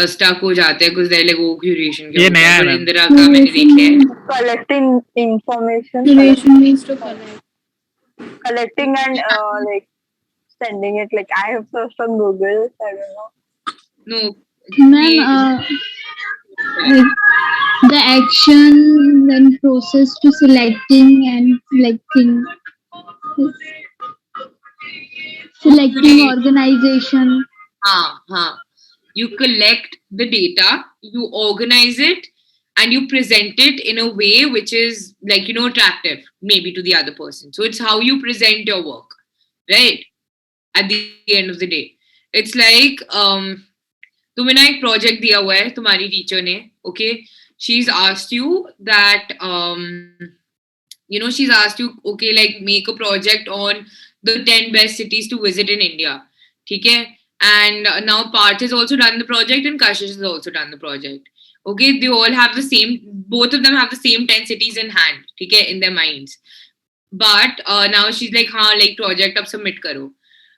Speaker 1: stuck हो जाते हैं because they're like, oh, curation क्या होता है? पर इंदिरा का मैंने देख लिया है.
Speaker 4: Collecting information.
Speaker 3: Curation means to collect.
Speaker 4: Collecting and like sending it. Like I have searched on Google. I don't know.
Speaker 1: No.
Speaker 17: Ma'am, like the action and process to selecting and selecting organization.
Speaker 1: You collect the data, you organize it, and you present it in a way which is like, you know, attractive maybe to the other person. So it's how you present your work, right? At the end of the day, it's like तुम्हें ना एक project दिया हुआ है तुम्हारी teacher ने, okay? She's asked you that you know, she's asked you, okay, like make a project on the 10 best cities to visit in India, ठीक है? And now Parth has also done the project and Kashish has also done the project. Okay, they all have the same, both of them have the same 10 cities in hand, okay, in their minds. But now she's like, हाँ, like project अब submit करो.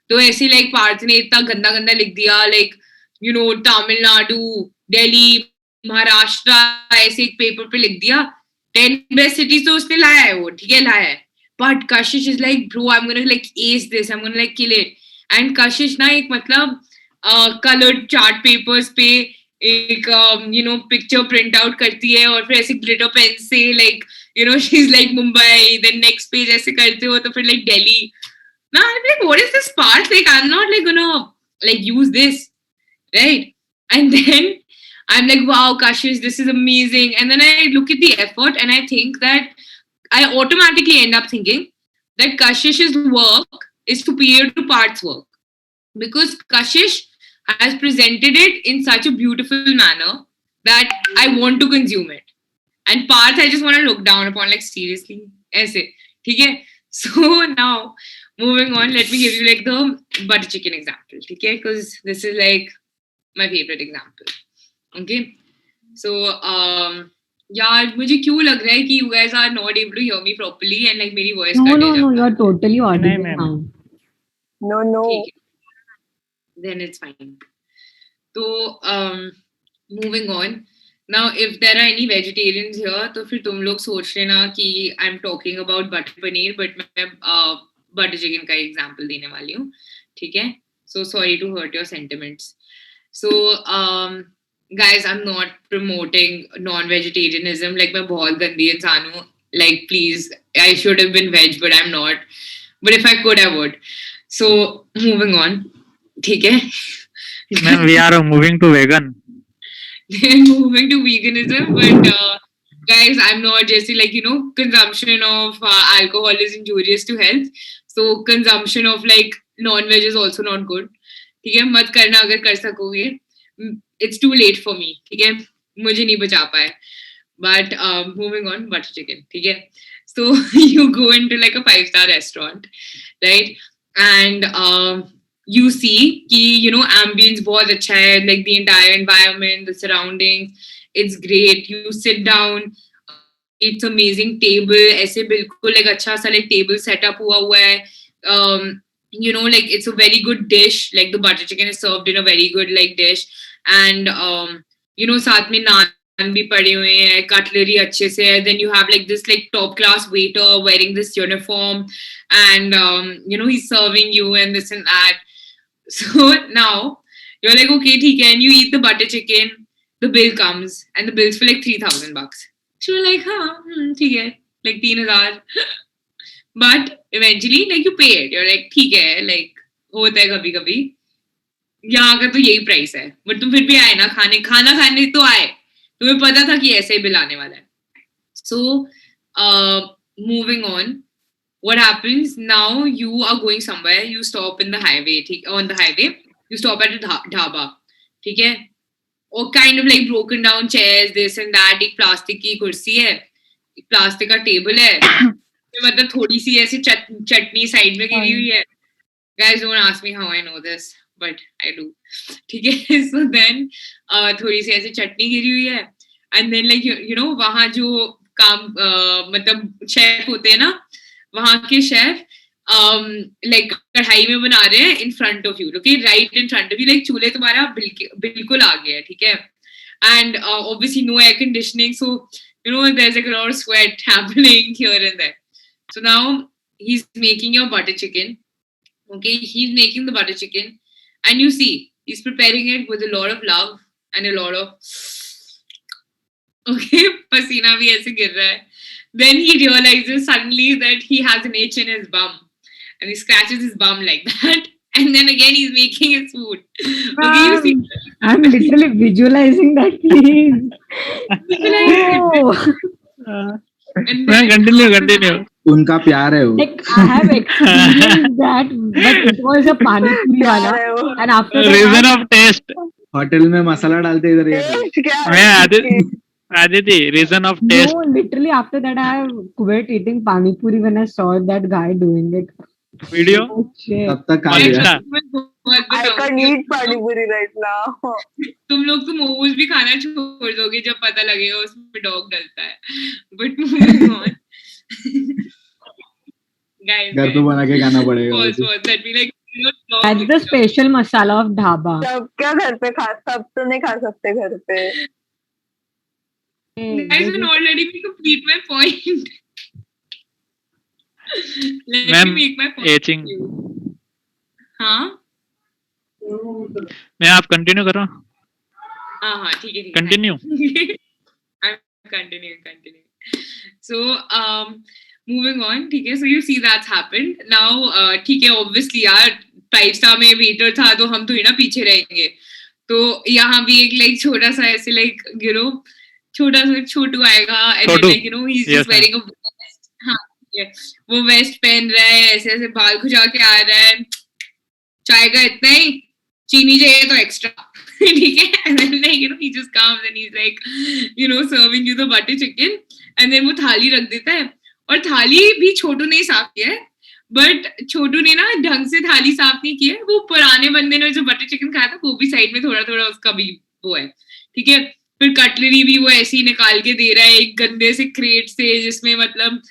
Speaker 1: तो ऐसे like Parth ने इतना गंदा गंदा लिख दिया, like, you know, Tamil Nadu, Delhi, Maharashtra, ऐसे एक paper पे लिख दिया. 10 best cities तो उसने लाया है वो, ठीक है, लाया है. But Kashish is like, bro, I'm gonna like ace this, I'm gonna like kill it. And Kashish ना एक मतलब colored chart papers पे एक you know picture print out करती है और फिर ऐसे glitter pen से like, you know, she's like Mumbai, then next page ऐसे करते हो तो फिर like Delhi. Now I'm like, what is this part? Like I'm not like gonna like use this, right? And then I'm like, wow, Kashish, this is amazing. And then I look at the effort and I think that I automatically end up thinking that Kashish's work is superior to Parth's work because Kashish has presented it in such a beautiful manner that I want to consume it. And Parth, I just want to look down upon, like, seriously. Aise. Okay? So now, moving on, let me give you like the butter chicken example. Okay? Because this is like my favorite example. Okay? So, यार मुझे क्यों लग रहा है कि you guys are not able to hear me properly and like मेरी voice
Speaker 14: No, you're totally audible now.
Speaker 4: No.
Speaker 1: Then it's fine. So, moving on. Now, if there are any vegetarians here, तो फिर तुम लोग सोच लेना कि I'm talking about butter paneer, but मैं butter chicken का example देने वाली हूँ, ठीक है? So sorry to hurt your sentiments. So, guys, I'm not promoting non-vegetarianism. Like मैं बहुत गंदी इंसान हूँ. Like please, I should have been veg, but I'm not. But if I could, I would. So moving on, ठीक है?
Speaker 5: Ma'am, we are moving to vegan.
Speaker 1: They're moving to veganism, but guys, I'm not just like, consumption of alcohol is injurious to health. So consumption of like non-veg is also not good. ठीक है, मत करना अगर कर सकोगे. It's too late for me. ठीक है, मुझे नहीं बचा पाए. But moving on, butter chicken. ठीक है. So you go into like a 5-star restaurant, right? And you see कि ambience बहुत अच्छा है, like the entire environment, the surroundings, it's great. You sit down, it's amazing table, ऐसे बिल्कुल like अच्छा सा like table setup हुआ है. Like it's a very good dish, like the butter chicken is served in a very good like dish, and साथ में naan भी पड़े हुए हैं, cutlery अच्छे से है. Then you have like this like top class waiter wearing this uniform, and he's serving you and this and that. So now you're like, okay, ठीक है, and you eat the butter chicken, the bill comes, and the bill's for like $3,000. So you're like, ठीक है, like 3,000. But eventually, like you pay it. You're like, ठीक है, like होता है कभी कभी. यहाँ का तो यही प्राइस है, बट तुम फिर भी आए ना खाना खाने तो आए. तुम्हें पता था कि ऐसे ही बिल आने वाला है. So moving on. What happens now? You are going somewhere. You stop in the highway. On the highway, you stop at a dhaba. ठीक है? Or kind of like broken down chairs, this and that. एक plastic की कुर्सी है, एक plastic का table है. मतलब थोड़ी सी ऐसे चटनी साइड में गिरी हुई है. Guys, don't ask me how I know this, but I do. ठीक है? So then थोड़ी सी ऐसे चटनी गिरी हुई है. And then like वहाँ जो काम मतलब शेफ होते हैं ना, वहाँ के शेफ like कढ़ाई में बना रहे हैं in front of you, okay, right in front of you, like चूल्हे तुम्हारा बिल्कुल आगे है. ठीक है? And obviously no air conditioning, so there's like a lot of sweat happening here and there. So now he's making your butter chicken. Okay, he's making the butter chicken, and you see he's preparing it with a lot of love and a lot of pasina bhi aise gir raha hai. Then he realizes suddenly that he has an itch in his bum, and he scratches his bum like that, and then again he's making his food. Okay, you see,
Speaker 14: I'm literally visualizing that, please.
Speaker 1: And
Speaker 5: then continue.
Speaker 6: उनका प्यार है वो.
Speaker 14: Like I have experienced that, but it was a pani puri wala, and after that,
Speaker 5: Reason of taste.
Speaker 6: Hotel में मसाला डालते इधर ये.
Speaker 5: Aditi, reason of taste.
Speaker 14: no, literally after that I have quit eating pani puri when I saw that guy doing it.
Speaker 5: Video.
Speaker 14: Oh, shit.
Speaker 6: तब तक खा लिया.
Speaker 4: I can't eat pani puri right now.
Speaker 1: तुम लोग तो मोमोज भी खाना छोड़ दोगे जब पता लगेगा उसमें डॉग डलता है. But moving on. Guys,
Speaker 6: घर पे बना के खाना पड़ेगा.
Speaker 1: that we like.
Speaker 14: That's the special masala of dhaba.
Speaker 4: सब क्या घर पे सब तो नहीं खा सकते घर पे.
Speaker 1: Guys, will not letting me complete my point. Let
Speaker 5: Ma'am,
Speaker 1: me make my point.
Speaker 5: Etching.
Speaker 1: हाँ
Speaker 5: मैं आप कंटिन्यू करो.
Speaker 1: हाँ ठीक है.
Speaker 5: Continue.
Speaker 1: I'm continuing. So moving on. ठीक है. So you see that's happened. Now ठीक है, obviously यार 5-star में waiter था तो हम तो ही ना पीछे रहेंगे. तो यहाँ भी एक like छोटा सा ऐसे like छोटा सा छोटू आएगा, and then like he's just wearing a vest. हाँ वो वेस्ट पहन रहा है, ऐसे ऐसे बाल खुजा के आ रहा है. चाय का इतना ही, चीनी चाहिए तो एक्स्ट्रा. ठीक है? And then like he just comes and he's like serving you the butter chicken, and then वो थाली रख देता है. और थाली भी छोटू ने साफ किया है, बट छोटू ने ना ढंग से थाली साफ नहीं की है. वो पुराने बंदे ने जो बटर चिकन खाया था वो भी साइड में थोड़ा थोड़ा उसका भी वो है. ठीक है? फिर कटलरी भी वो ऐसे ही निकाल के दे रहा है एक गंदे से क्रेट से, जिसमें मतलब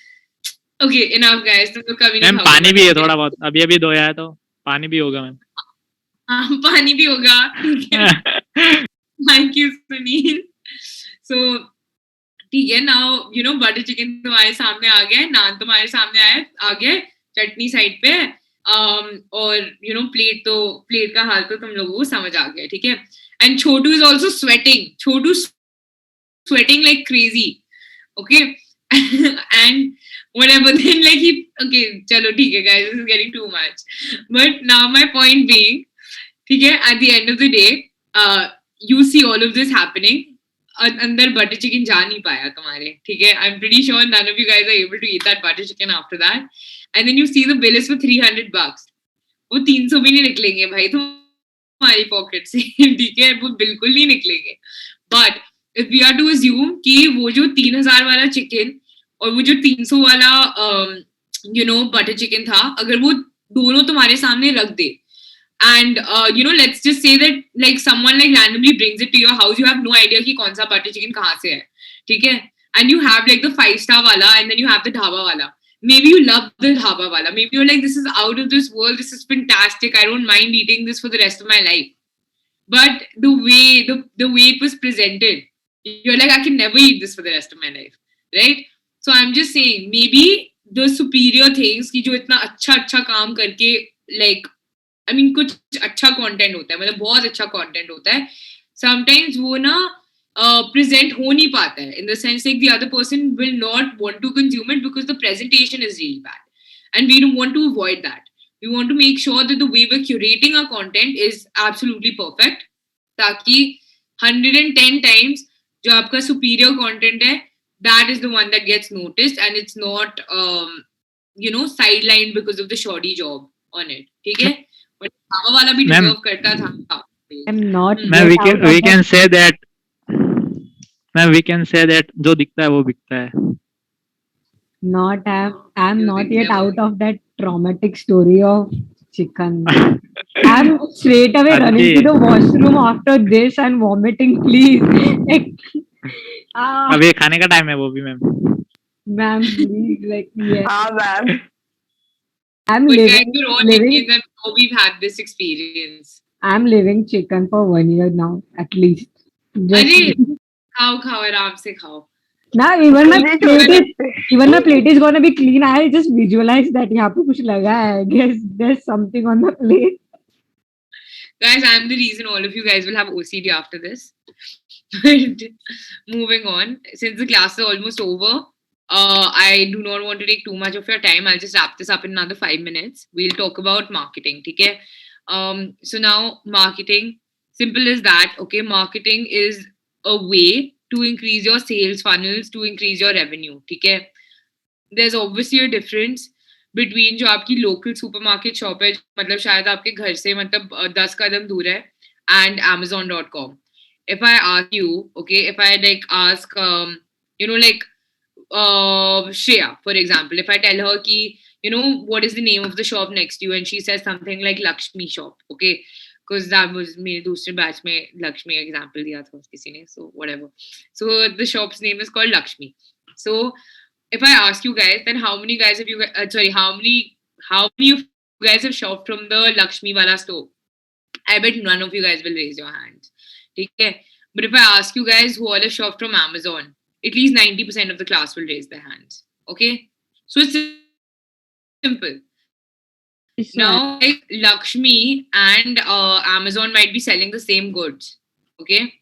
Speaker 1: ओके इनफ गाइस. तुम तो कभी नहीं खाओगे.
Speaker 5: पानी भी है थोड़ा बहुत, अभी धोया है तो पानी भी होगा. मैम
Speaker 1: हाँ पानी भी होगा. Thank you Sunil. सो ठीक है, नाउ बटर चिकन तुम्हारे सामने आ गया है, नान तुम्हारे सामने आ गया, चटनी साइड पे, और प्लेट का हाल तो तुम लोगों को समझ आ गया. ठीक है? And Chhotu is also sweating like crazy. Okay. And whatever, then like okay, chalo, theek hai guys, this is getting too much. But now my point being, ठीक है, at the end of the day, you see all of this happening. अंदर butter chicken जा नहीं पाया तुम्हारे, ठीक है? I'm pretty sure none of you guys are able to eat that butter chicken after that. And then you see the bill is for $300. वो 300 भी नहीं निकलेंगे भाई तुम्हारी पॉकेट से, ठीक है? वो बिल्कुल नहीं निकलेंगे. But if we are to assume कि वो जो 3000 वाला चिकन और वो जो 300 वाला बटर चिकन था, अगर वो दोनों तुम्हारे सामने रख दे, and let's just say that like someone like randomly brings it to your house, you have no idea कि कौन सा बटर चिकन कहाँ से है, ठीक है? And you have like the 5-star wala, and then you have the dhaba wala. Maybe you love the dhaba wala. Maybe you're like, this is out of this world. This is fantastic. I don't mind eating this for the rest of my life. But the way it was presented, you're like, I can never eat this for the rest of my life, right? So I'm just saying, maybe the superior things कि जो इतना अच्छा काम करके, like, I mean, कुछ अच्छा content होता है, मतलब बहुत अच्छा content होता है. Sometimes वो ना present हो नहीं पाता है, in the sense like the other person will not want to consume it because the presentation is really bad, and we don't want to avoid that. We want to make sure that the way we're curating our content is absolutely perfect, ताकि 110 times जो आपका superior content है, that is the one that gets noticed, and it's not sidelined because of the shoddy job on it, ठीक है? But धावा वाला भी deserve करता था.
Speaker 14: I'm not.
Speaker 5: we can say that. Ma'am, we can say that जो दिखता है वो बिकता है.
Speaker 14: I'm not yet out of that traumatic story of chicken. I'm straight away running to the washroom after this and vomiting, please.
Speaker 5: अभी खाने का time है वो भी ma'am.
Speaker 14: Ma'am, please, like, yes.
Speaker 4: ma'am.
Speaker 14: I'm
Speaker 1: But
Speaker 14: living.
Speaker 1: guys, we're all Indians and we've had this experience.
Speaker 14: I'm living chicken for 1 year now, at least.
Speaker 1: अरे खाओ आराम से खाओ.
Speaker 14: Now even my plate is gonna be clean. I just visualize that यहाँ पे कुछ लगा है. I guess there's something on the plate.
Speaker 1: Guys, I'm the reason all of you guys will have OCD after this. But moving on, since the class is almost over, I do not want to take too much of your time. I'll just wrap this up in another 5 minutes. We'll talk about marketing, okay? So now marketing, simple as that, okay? Marketing is a way to increase your sales funnels, to increase your revenue, okay? There's obviously a difference between जो आपकी local supermarket shop है, मतलब शायद आपके घर से मतलब 10 कदम दूर है, and Amazon.com. If I ask you, okay, if I like ask, Shreya, for example, if I tell her ki, what is the name of the shop next to you, and she says something like Lakshmi shop, okay, because that was मेरे दूसरे batch में Lakshmi example दिया था किसी ने, so whatever. So the shop's name is called Lakshmi. So if I ask you guys, then how many guys have you how many of you guys have shopped from the Lakshmi wala store? I bet none of you guys will raise your hands. Okay? But if I ask you guys who all have shopped from Amazon, at least 90% of the class will raise their hands. Okay? So it's simple. Now, like Lakshmi and Amazon might be selling the same goods. Okay?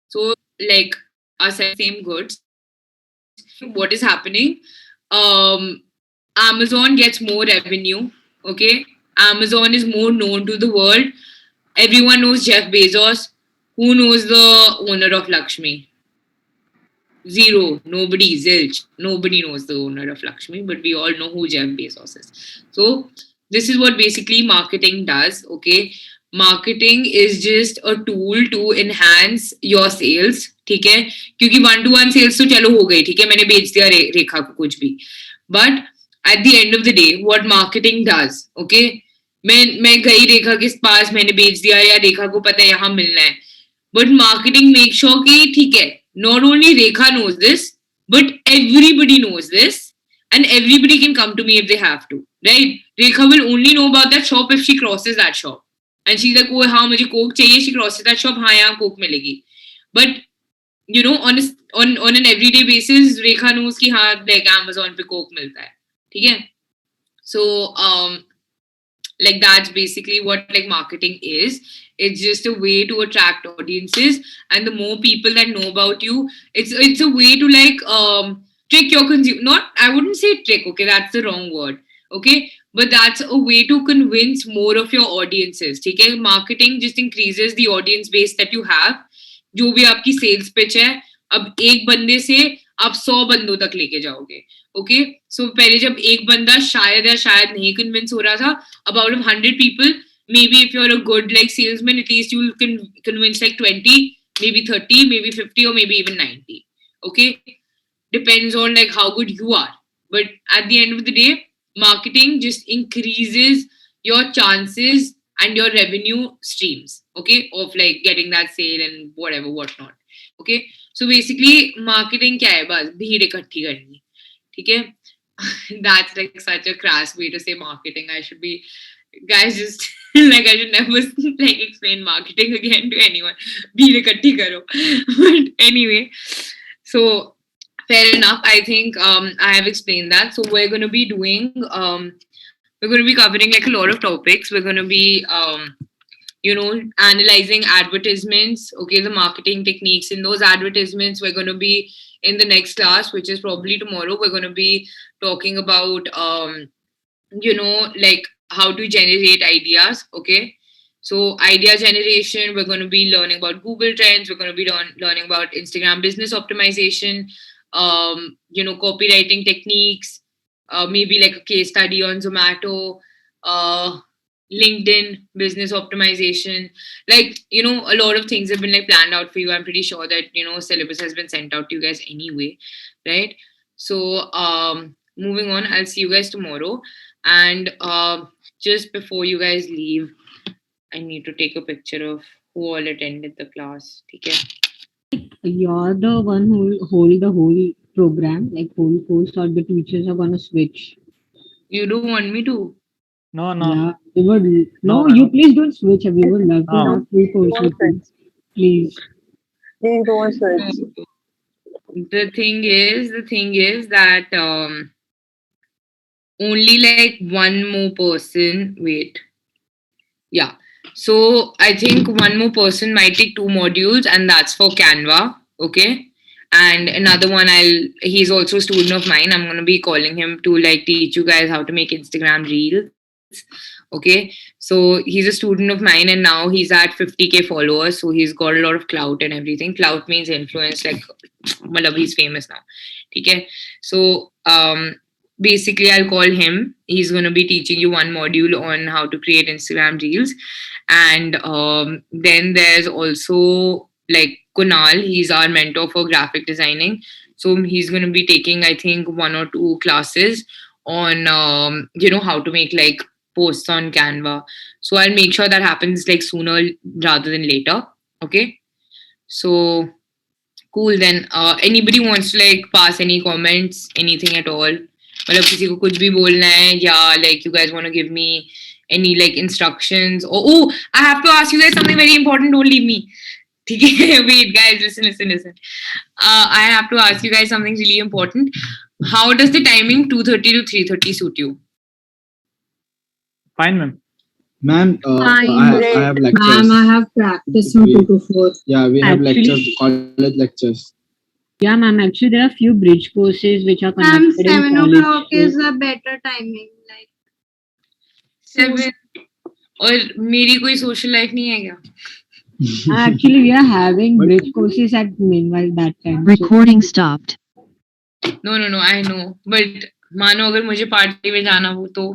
Speaker 1: So, like, are selling same goods. What is happening? Amazon gets more revenue. Okay? Amazon is more known to the world. Everyone knows Jeff Bezos. Who knows the owner of Lakshmi? Zero. Nobody. Zilch. Nobody knows the owner of Lakshmi, but we all know who Jeff Bezos is. So this is what basically marketing does. Okay, marketing is just a tool to enhance your sales. ठीक है, क्योंकि 1-to-1 sales तो चलो हो गई, ठीक है, मैंने बेच दिया रेखा को कुछ भी. But at the end of the day, what marketing does, okay, मैं गई रेखा के पास, मैंने बेच दिया, या रेखा को पता है यहाँ मिलना है. But marketing makes sure कि ठीक है, not only Rekha knows this, but everybody knows this, and everybody can come to me if they have to, right? Rekha will only know about that shop if she crosses that shop, and she's like, oh हाँ मुझे coke चाहिए, she crosses that shop, हाँ यहाँ coke मिलेगी. But on an everyday basis, Rekha knows कि हाँ like Amazon पे coke मिलता है, ठीक है? So like that's basically what like marketing is. It's just a way to attract audiences, and the more people that know about you, it's a way to like trick your consumer. Not, I wouldn't say trick, okay, that's the wrong word. Okay, but that's a way to convince more of your audiences. ठीक है, marketing just increases the audience base that you have. जो भी आपकी sales pitch है, अब एक बंदे से आप 100 बंदों तक लेके जाओगे. Okay, so पहले जब एक बंदा शायद या शायद नहीं convince हो रहा था, about 100 people, maybe if you're a good like salesman, at least you'll convince like 20, maybe 30, maybe 50, or maybe even 90. Okay, depends on like how good you are. But at the end of the day, marketing just increases your chances and your revenue streams, okay, of like getting that sale and whatever, whatnot. Okay, so basically marketing क्या है, बस भीड़ इकट्ठी करनी, ठीक है. That's like such a crass way to say marketing. I should be, guys, just like I should never like explain marketing again to anyone. भीड़ इकट्ठी करो. But anyway, so fair enough. I think I have explained that. So we're going to be doing, we're going to be covering like a lot of topics. We're going to be, you know, analyzing advertisements, okay, the marketing techniques in those advertisements. We're going to be in the next class, which is probably tomorrow. We're going to be talking about, you know, like how to generate ideas, okay. So idea generation, we're going to be learning about Google Trends. We're going to be learning about Instagram business optimization, you know, copywriting techniques, maybe like a case study on Zomato, LinkedIn business optimization. Like, you know, a lot of things have been like planned out for you. I'm pretty sure that, you know, syllabus has been sent out to you guys anyway, right? So moving on, I'll see you guys tomorrow. And just before you guys leave, I need to take a picture of who all attended the class. Okay.
Speaker 14: You're the one who will hold the whole program, like whole course, or the teachers are gonna switch.
Speaker 1: You don't want me to?
Speaker 5: No, no.
Speaker 14: Yeah, we would. No,
Speaker 5: No,
Speaker 14: you please don't switch. We would love to
Speaker 5: No.
Speaker 14: have full course with you. Please.
Speaker 4: Please don't switch.
Speaker 1: The thing is that only like one more person. Wait. Yeah. So I think one more person might take 2 modules, and that's for Canva. Okay. And another one, he's also a student of mine. I'm gonna be calling him to like teach you guys how to make Instagram reels. Okay. So he's a student of mine, and now he's at 50K followers. So he's got a lot of clout and everything. Clout means influence, like he's famous now. Okay. So basically I'll call him. He's gonna be teaching you one module on how to create Instagram reels. And then there's also like Kunal, he's our mentor for graphic designing. So he's going to be taking, I think, 1 or 2 classes on, you know, how to make like posts on Canva. So I'll make sure that happens like sooner rather than later. Okay. So cool. Then anybody wants to like pass any comments, anything at all? मतलब किसी को कुछ भी बोलना है, या like you guys want to give me any like instructions, or oh, I have to ask you guys something very important. Don't leave me. Wait, guys, listen. I have to ask you guys something really important. How does the timing 2:30 to 3:30 suit you?
Speaker 5: Fine, ma'am.
Speaker 6: Ma'am, I have lectures.
Speaker 2: Ma'am, I have practice from 2 to 4.
Speaker 6: Yeah, we have
Speaker 14: Actually-
Speaker 6: lectures, college lectures.
Speaker 14: Yeah, ma'am. Actually, there are few bridge courses which are
Speaker 12: Ma'am,
Speaker 14: conducted in
Speaker 12: 7
Speaker 14: college.
Speaker 12: o'clock is a better timing. Like
Speaker 1: 7. और मेरी कोई social life नहीं है क्या?
Speaker 14: Actually, we are having bridge courses at meanwhile that time. So-
Speaker 18: Recording stopped.
Speaker 1: No, I know. But मानो अगर मुझे party में जाना हो तो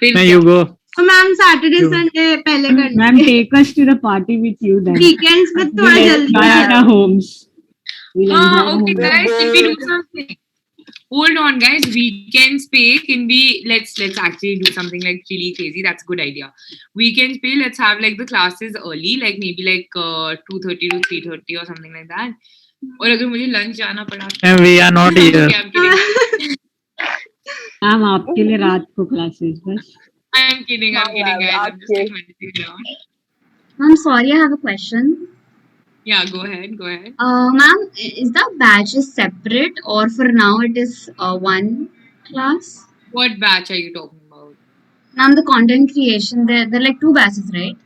Speaker 1: फिर
Speaker 5: Now
Speaker 1: क्या?
Speaker 5: you go.
Speaker 12: तो मैम सैटरडे
Speaker 5: Sure.
Speaker 12: संडे पहले कर
Speaker 14: Ma'am, take us to the party with you then.
Speaker 12: Weekends में थोड़ा
Speaker 14: We'll
Speaker 12: जल्दी
Speaker 14: enjoy at our homes. We'll enjoy at
Speaker 1: Okay,
Speaker 14: home.
Speaker 1: guys, can we do something? Hold on, guys. Weekends pay can be, let's actually do something like really crazy. That's a good idea. Weekends pay, let's have like the classes early, like maybe like 2:30 to 3:30 or something like that. और अगर मुझे lunch जाना पड़ा तो-
Speaker 5: And we are not here.
Speaker 1: Okay, I'm kidding.
Speaker 14: Ma'am, आपके लिए रात को classes बस.
Speaker 1: I'm kidding, guys. I'm just like messing around.
Speaker 13: I'm sorry, I have a question.
Speaker 1: Yeah, go ahead.
Speaker 13: Ma'am, is the batches separate or for now it is one class?
Speaker 1: What batch are you talking about?
Speaker 13: Ma'am, the content creation, they're like 2 batches, right?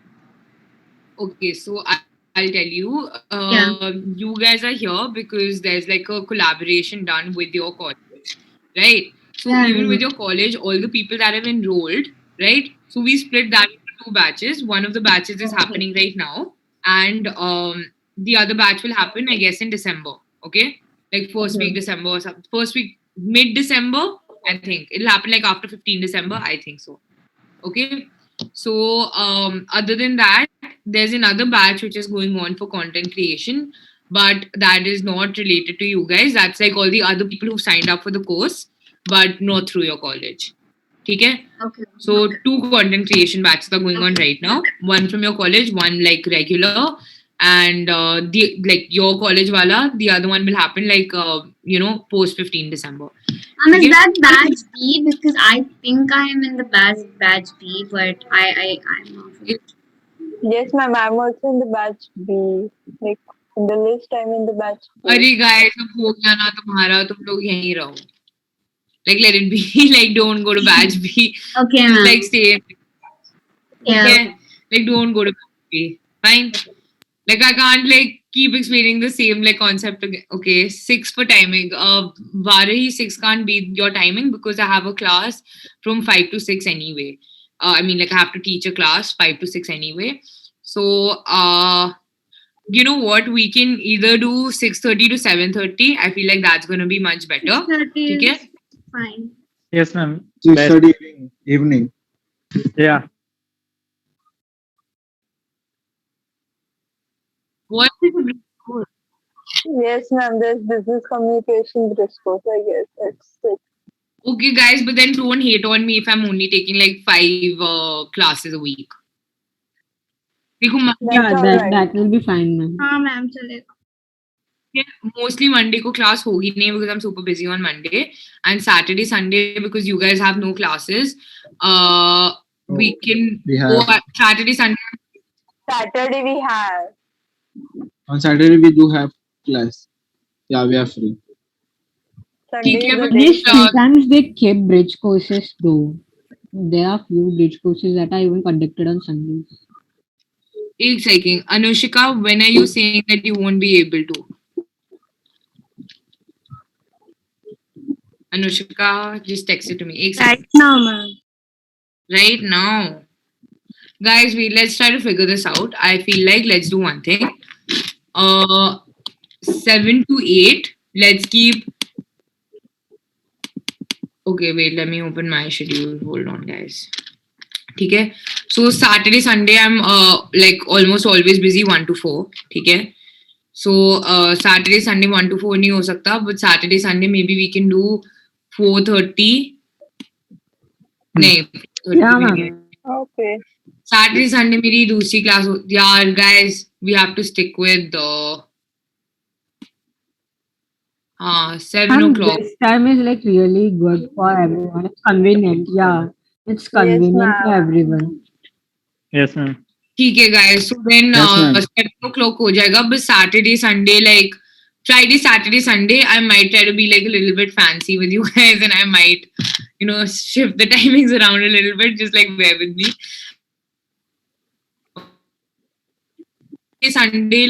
Speaker 1: Okay, so I'll tell you.
Speaker 13: Yeah.
Speaker 1: You guys are here because there's like a collaboration done with your college, right? So even with your college, all the people that have enrolled, right? So we split that into 2 batches. One of the batches is happening right now, and the other batch will happen, I guess, in December. Okay, like first week December or something. First week, mid December, I think it'll happen like after 15 December. I think so. Okay. So other than that, there's another batch which is going on for content creation, but that is not related to you guys. That's like all the other people who signed up for the course, but not through your college. Okay.
Speaker 13: Okay.
Speaker 1: So 2 content creation batches are going on right now. One from your college, one like regular, and the like your college wala. The other one will happen like post 15 December.
Speaker 13: Is that batch B? Because I think I am in the batch B, but I'm not.
Speaker 4: Yes, ma'am. I'm also in the batch B. Like in the list, I'm in the batch B.
Speaker 1: अरे guys, अब हो गया ना तुम्हारा, तुम लोग यहीं रहो. Like let it be. Like don't go to batch B.
Speaker 13: Okay,
Speaker 1: Just,
Speaker 13: ma'am.
Speaker 1: like stay.
Speaker 13: Yeah.
Speaker 1: Okay. Like don't go to batch B. Fine. Like I can't like keep explaining the same like concept again. Okay, 6 for timing. Varahi 6 can't be your timing because I have a class from 5 to 6 anyway. I mean like I have to teach a class 5 to 6 anyway. So you know what? We can either do 6:30 to 7:30. I feel like that's gonna be much better.
Speaker 13: 6:30
Speaker 1: Okay.
Speaker 13: is fine.
Speaker 5: Yes, ma'am.
Speaker 6: 6:30 evening.
Speaker 5: Yeah.
Speaker 1: What is the course?
Speaker 4: Yes, ma'am. There's business communication risk course, I guess. It's 6.
Speaker 1: Okay, guys, but then don't hate on me if I'm only taking like 5 classes a week. देखो,
Speaker 14: Yeah, that will be fine, ma'am.
Speaker 13: हाँ ma'am चलेगा.
Speaker 1: Mostly Monday ko class hogi nahi because I'm super busy on Monday, and Saturday, Sunday because you guys have no classes. We can
Speaker 6: we
Speaker 1: go
Speaker 6: have-
Speaker 1: Saturday, Sunday.
Speaker 4: Saturday we have.
Speaker 6: On Saturday we do have class. Yeah, we are free.
Speaker 4: Sunday
Speaker 1: ठीक है,
Speaker 4: is the
Speaker 1: but
Speaker 4: day.
Speaker 14: Yes, sometimes they keep bridge courses though. There are few bridge courses that are even conducted on Sundays.
Speaker 1: Ek second, Anushika, when are you saying that you won't be able to? Anushika, just text it to me. Ek second.
Speaker 13: Right now, ma'am.
Speaker 1: Right now. Guys, let's try to figure this out. I feel like let's do one thing. 7 to 8. Let's keep. Okay, wait, let me open my schedule. Hold on, guys. Okay. So Saturday, Sunday, I'm like almost always busy 1 to 4. Okay. So Saturday, Sunday 1 to 4 nahi ho sakta, but Saturday, Sunday maybe we can do 4:30. नहीं, 4:30
Speaker 14: Yeah,
Speaker 1: भी
Speaker 14: ma'am.
Speaker 1: नहीं.
Speaker 4: Okay.
Speaker 1: Saturday, Sunday मेरी दूसरी class यार guys, we have to stick with 7
Speaker 14: And
Speaker 1: o'clock.
Speaker 14: this time is like really good for everyone. It's convenient. Yeah, it's convenient for
Speaker 4: ma'am.
Speaker 14: everyone.
Speaker 5: Yes, ma'am.
Speaker 1: ठीक है guys, so then
Speaker 6: Yes, ma'am.
Speaker 1: 7 o'clock हो जाएगा, but Saturday, Sunday like Friday, Saturday, Sunday, I might try to be like a little bit fancy with you guys, and I might, shift the timings around a little bit. Just like bear with me. Sunday,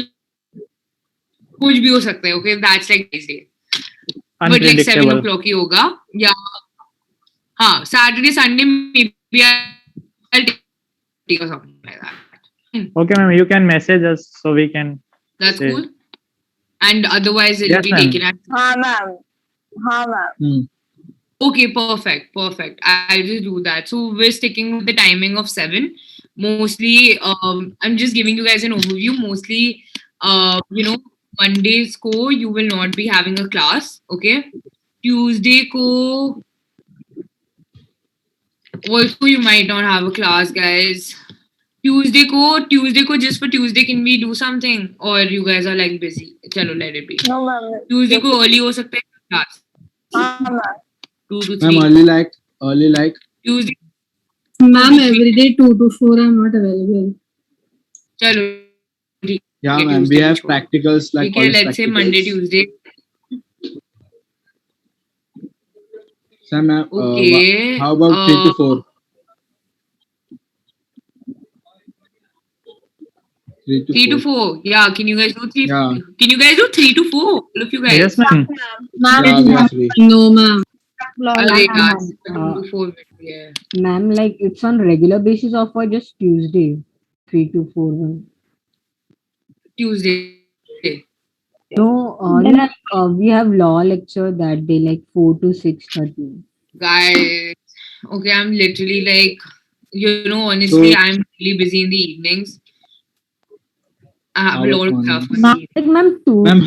Speaker 1: कुछ भी हो सकता है. Okay, that's like this day. But like 7
Speaker 5: Unpredictable.
Speaker 1: o'clock ही होगा. Yeah. हाँ, Saturday, Sunday maybe I'll take or something like that.
Speaker 5: Okay, ma'am. You can message us so we can.
Speaker 1: That's
Speaker 5: say-
Speaker 1: cool. And otherwise it'll
Speaker 5: Yes,
Speaker 1: be
Speaker 5: ma'am.
Speaker 1: taken at.
Speaker 4: हाँ, ma'am. हाँ, ma'am.
Speaker 1: Okay, perfect. I'll just do that. So we're sticking with the timing of 7. Mostly, I'm just giving you guys an overview. Mostly, Mondays ko you will not be having a class. Okay. Tuesday ko also you might not have a class, guys. Tuesday ko just for Tuesday can we do something, or you guys are like busy? Chalo, let it be.
Speaker 4: No, ma'am.
Speaker 1: Tuesday ko early ho sakta hai class.
Speaker 4: हाँ, ma'am.
Speaker 1: 2 to
Speaker 6: Ma'am,
Speaker 1: 3.
Speaker 6: early like
Speaker 1: Tuesday.
Speaker 2: Ma'am, every day 2 to 4 I'm not available.
Speaker 1: Chalo.
Speaker 6: yeah,
Speaker 1: Okay,
Speaker 6: ma'am. We
Speaker 1: Tuesday
Speaker 6: have
Speaker 1: छोड़ो.
Speaker 6: practicals like
Speaker 1: Okay,
Speaker 6: college
Speaker 1: let's say Monday,
Speaker 6: practicals.
Speaker 1: Tuesday.
Speaker 6: So, ma'am,
Speaker 1: Okay.
Speaker 6: how about 3 to 4?
Speaker 1: 3 to 4. Yeah, can you guys do 3?
Speaker 6: Yeah.
Speaker 1: Can you guys do 3 to 4? All of you guys.
Speaker 5: Yes, ma'am.
Speaker 6: Yeah, we are free.
Speaker 2: No, ma'am.
Speaker 1: अरे यार,
Speaker 14: Uh,
Speaker 1: 2 to 4 भी है.
Speaker 14: ma'am, like it's on regular basis or for just Tuesday, 3 to 4 1.
Speaker 1: Tuesday.
Speaker 14: No, we have law lecture that day, like 4 to 6:30.
Speaker 1: Guys, okay, I'm literally like, honestly,
Speaker 6: So-
Speaker 1: I'm really busy in the evenings. I have a
Speaker 6: How
Speaker 1: lot of
Speaker 6: fun.
Speaker 1: stuff on
Speaker 14: Like, ma'am,
Speaker 6: Ma'am,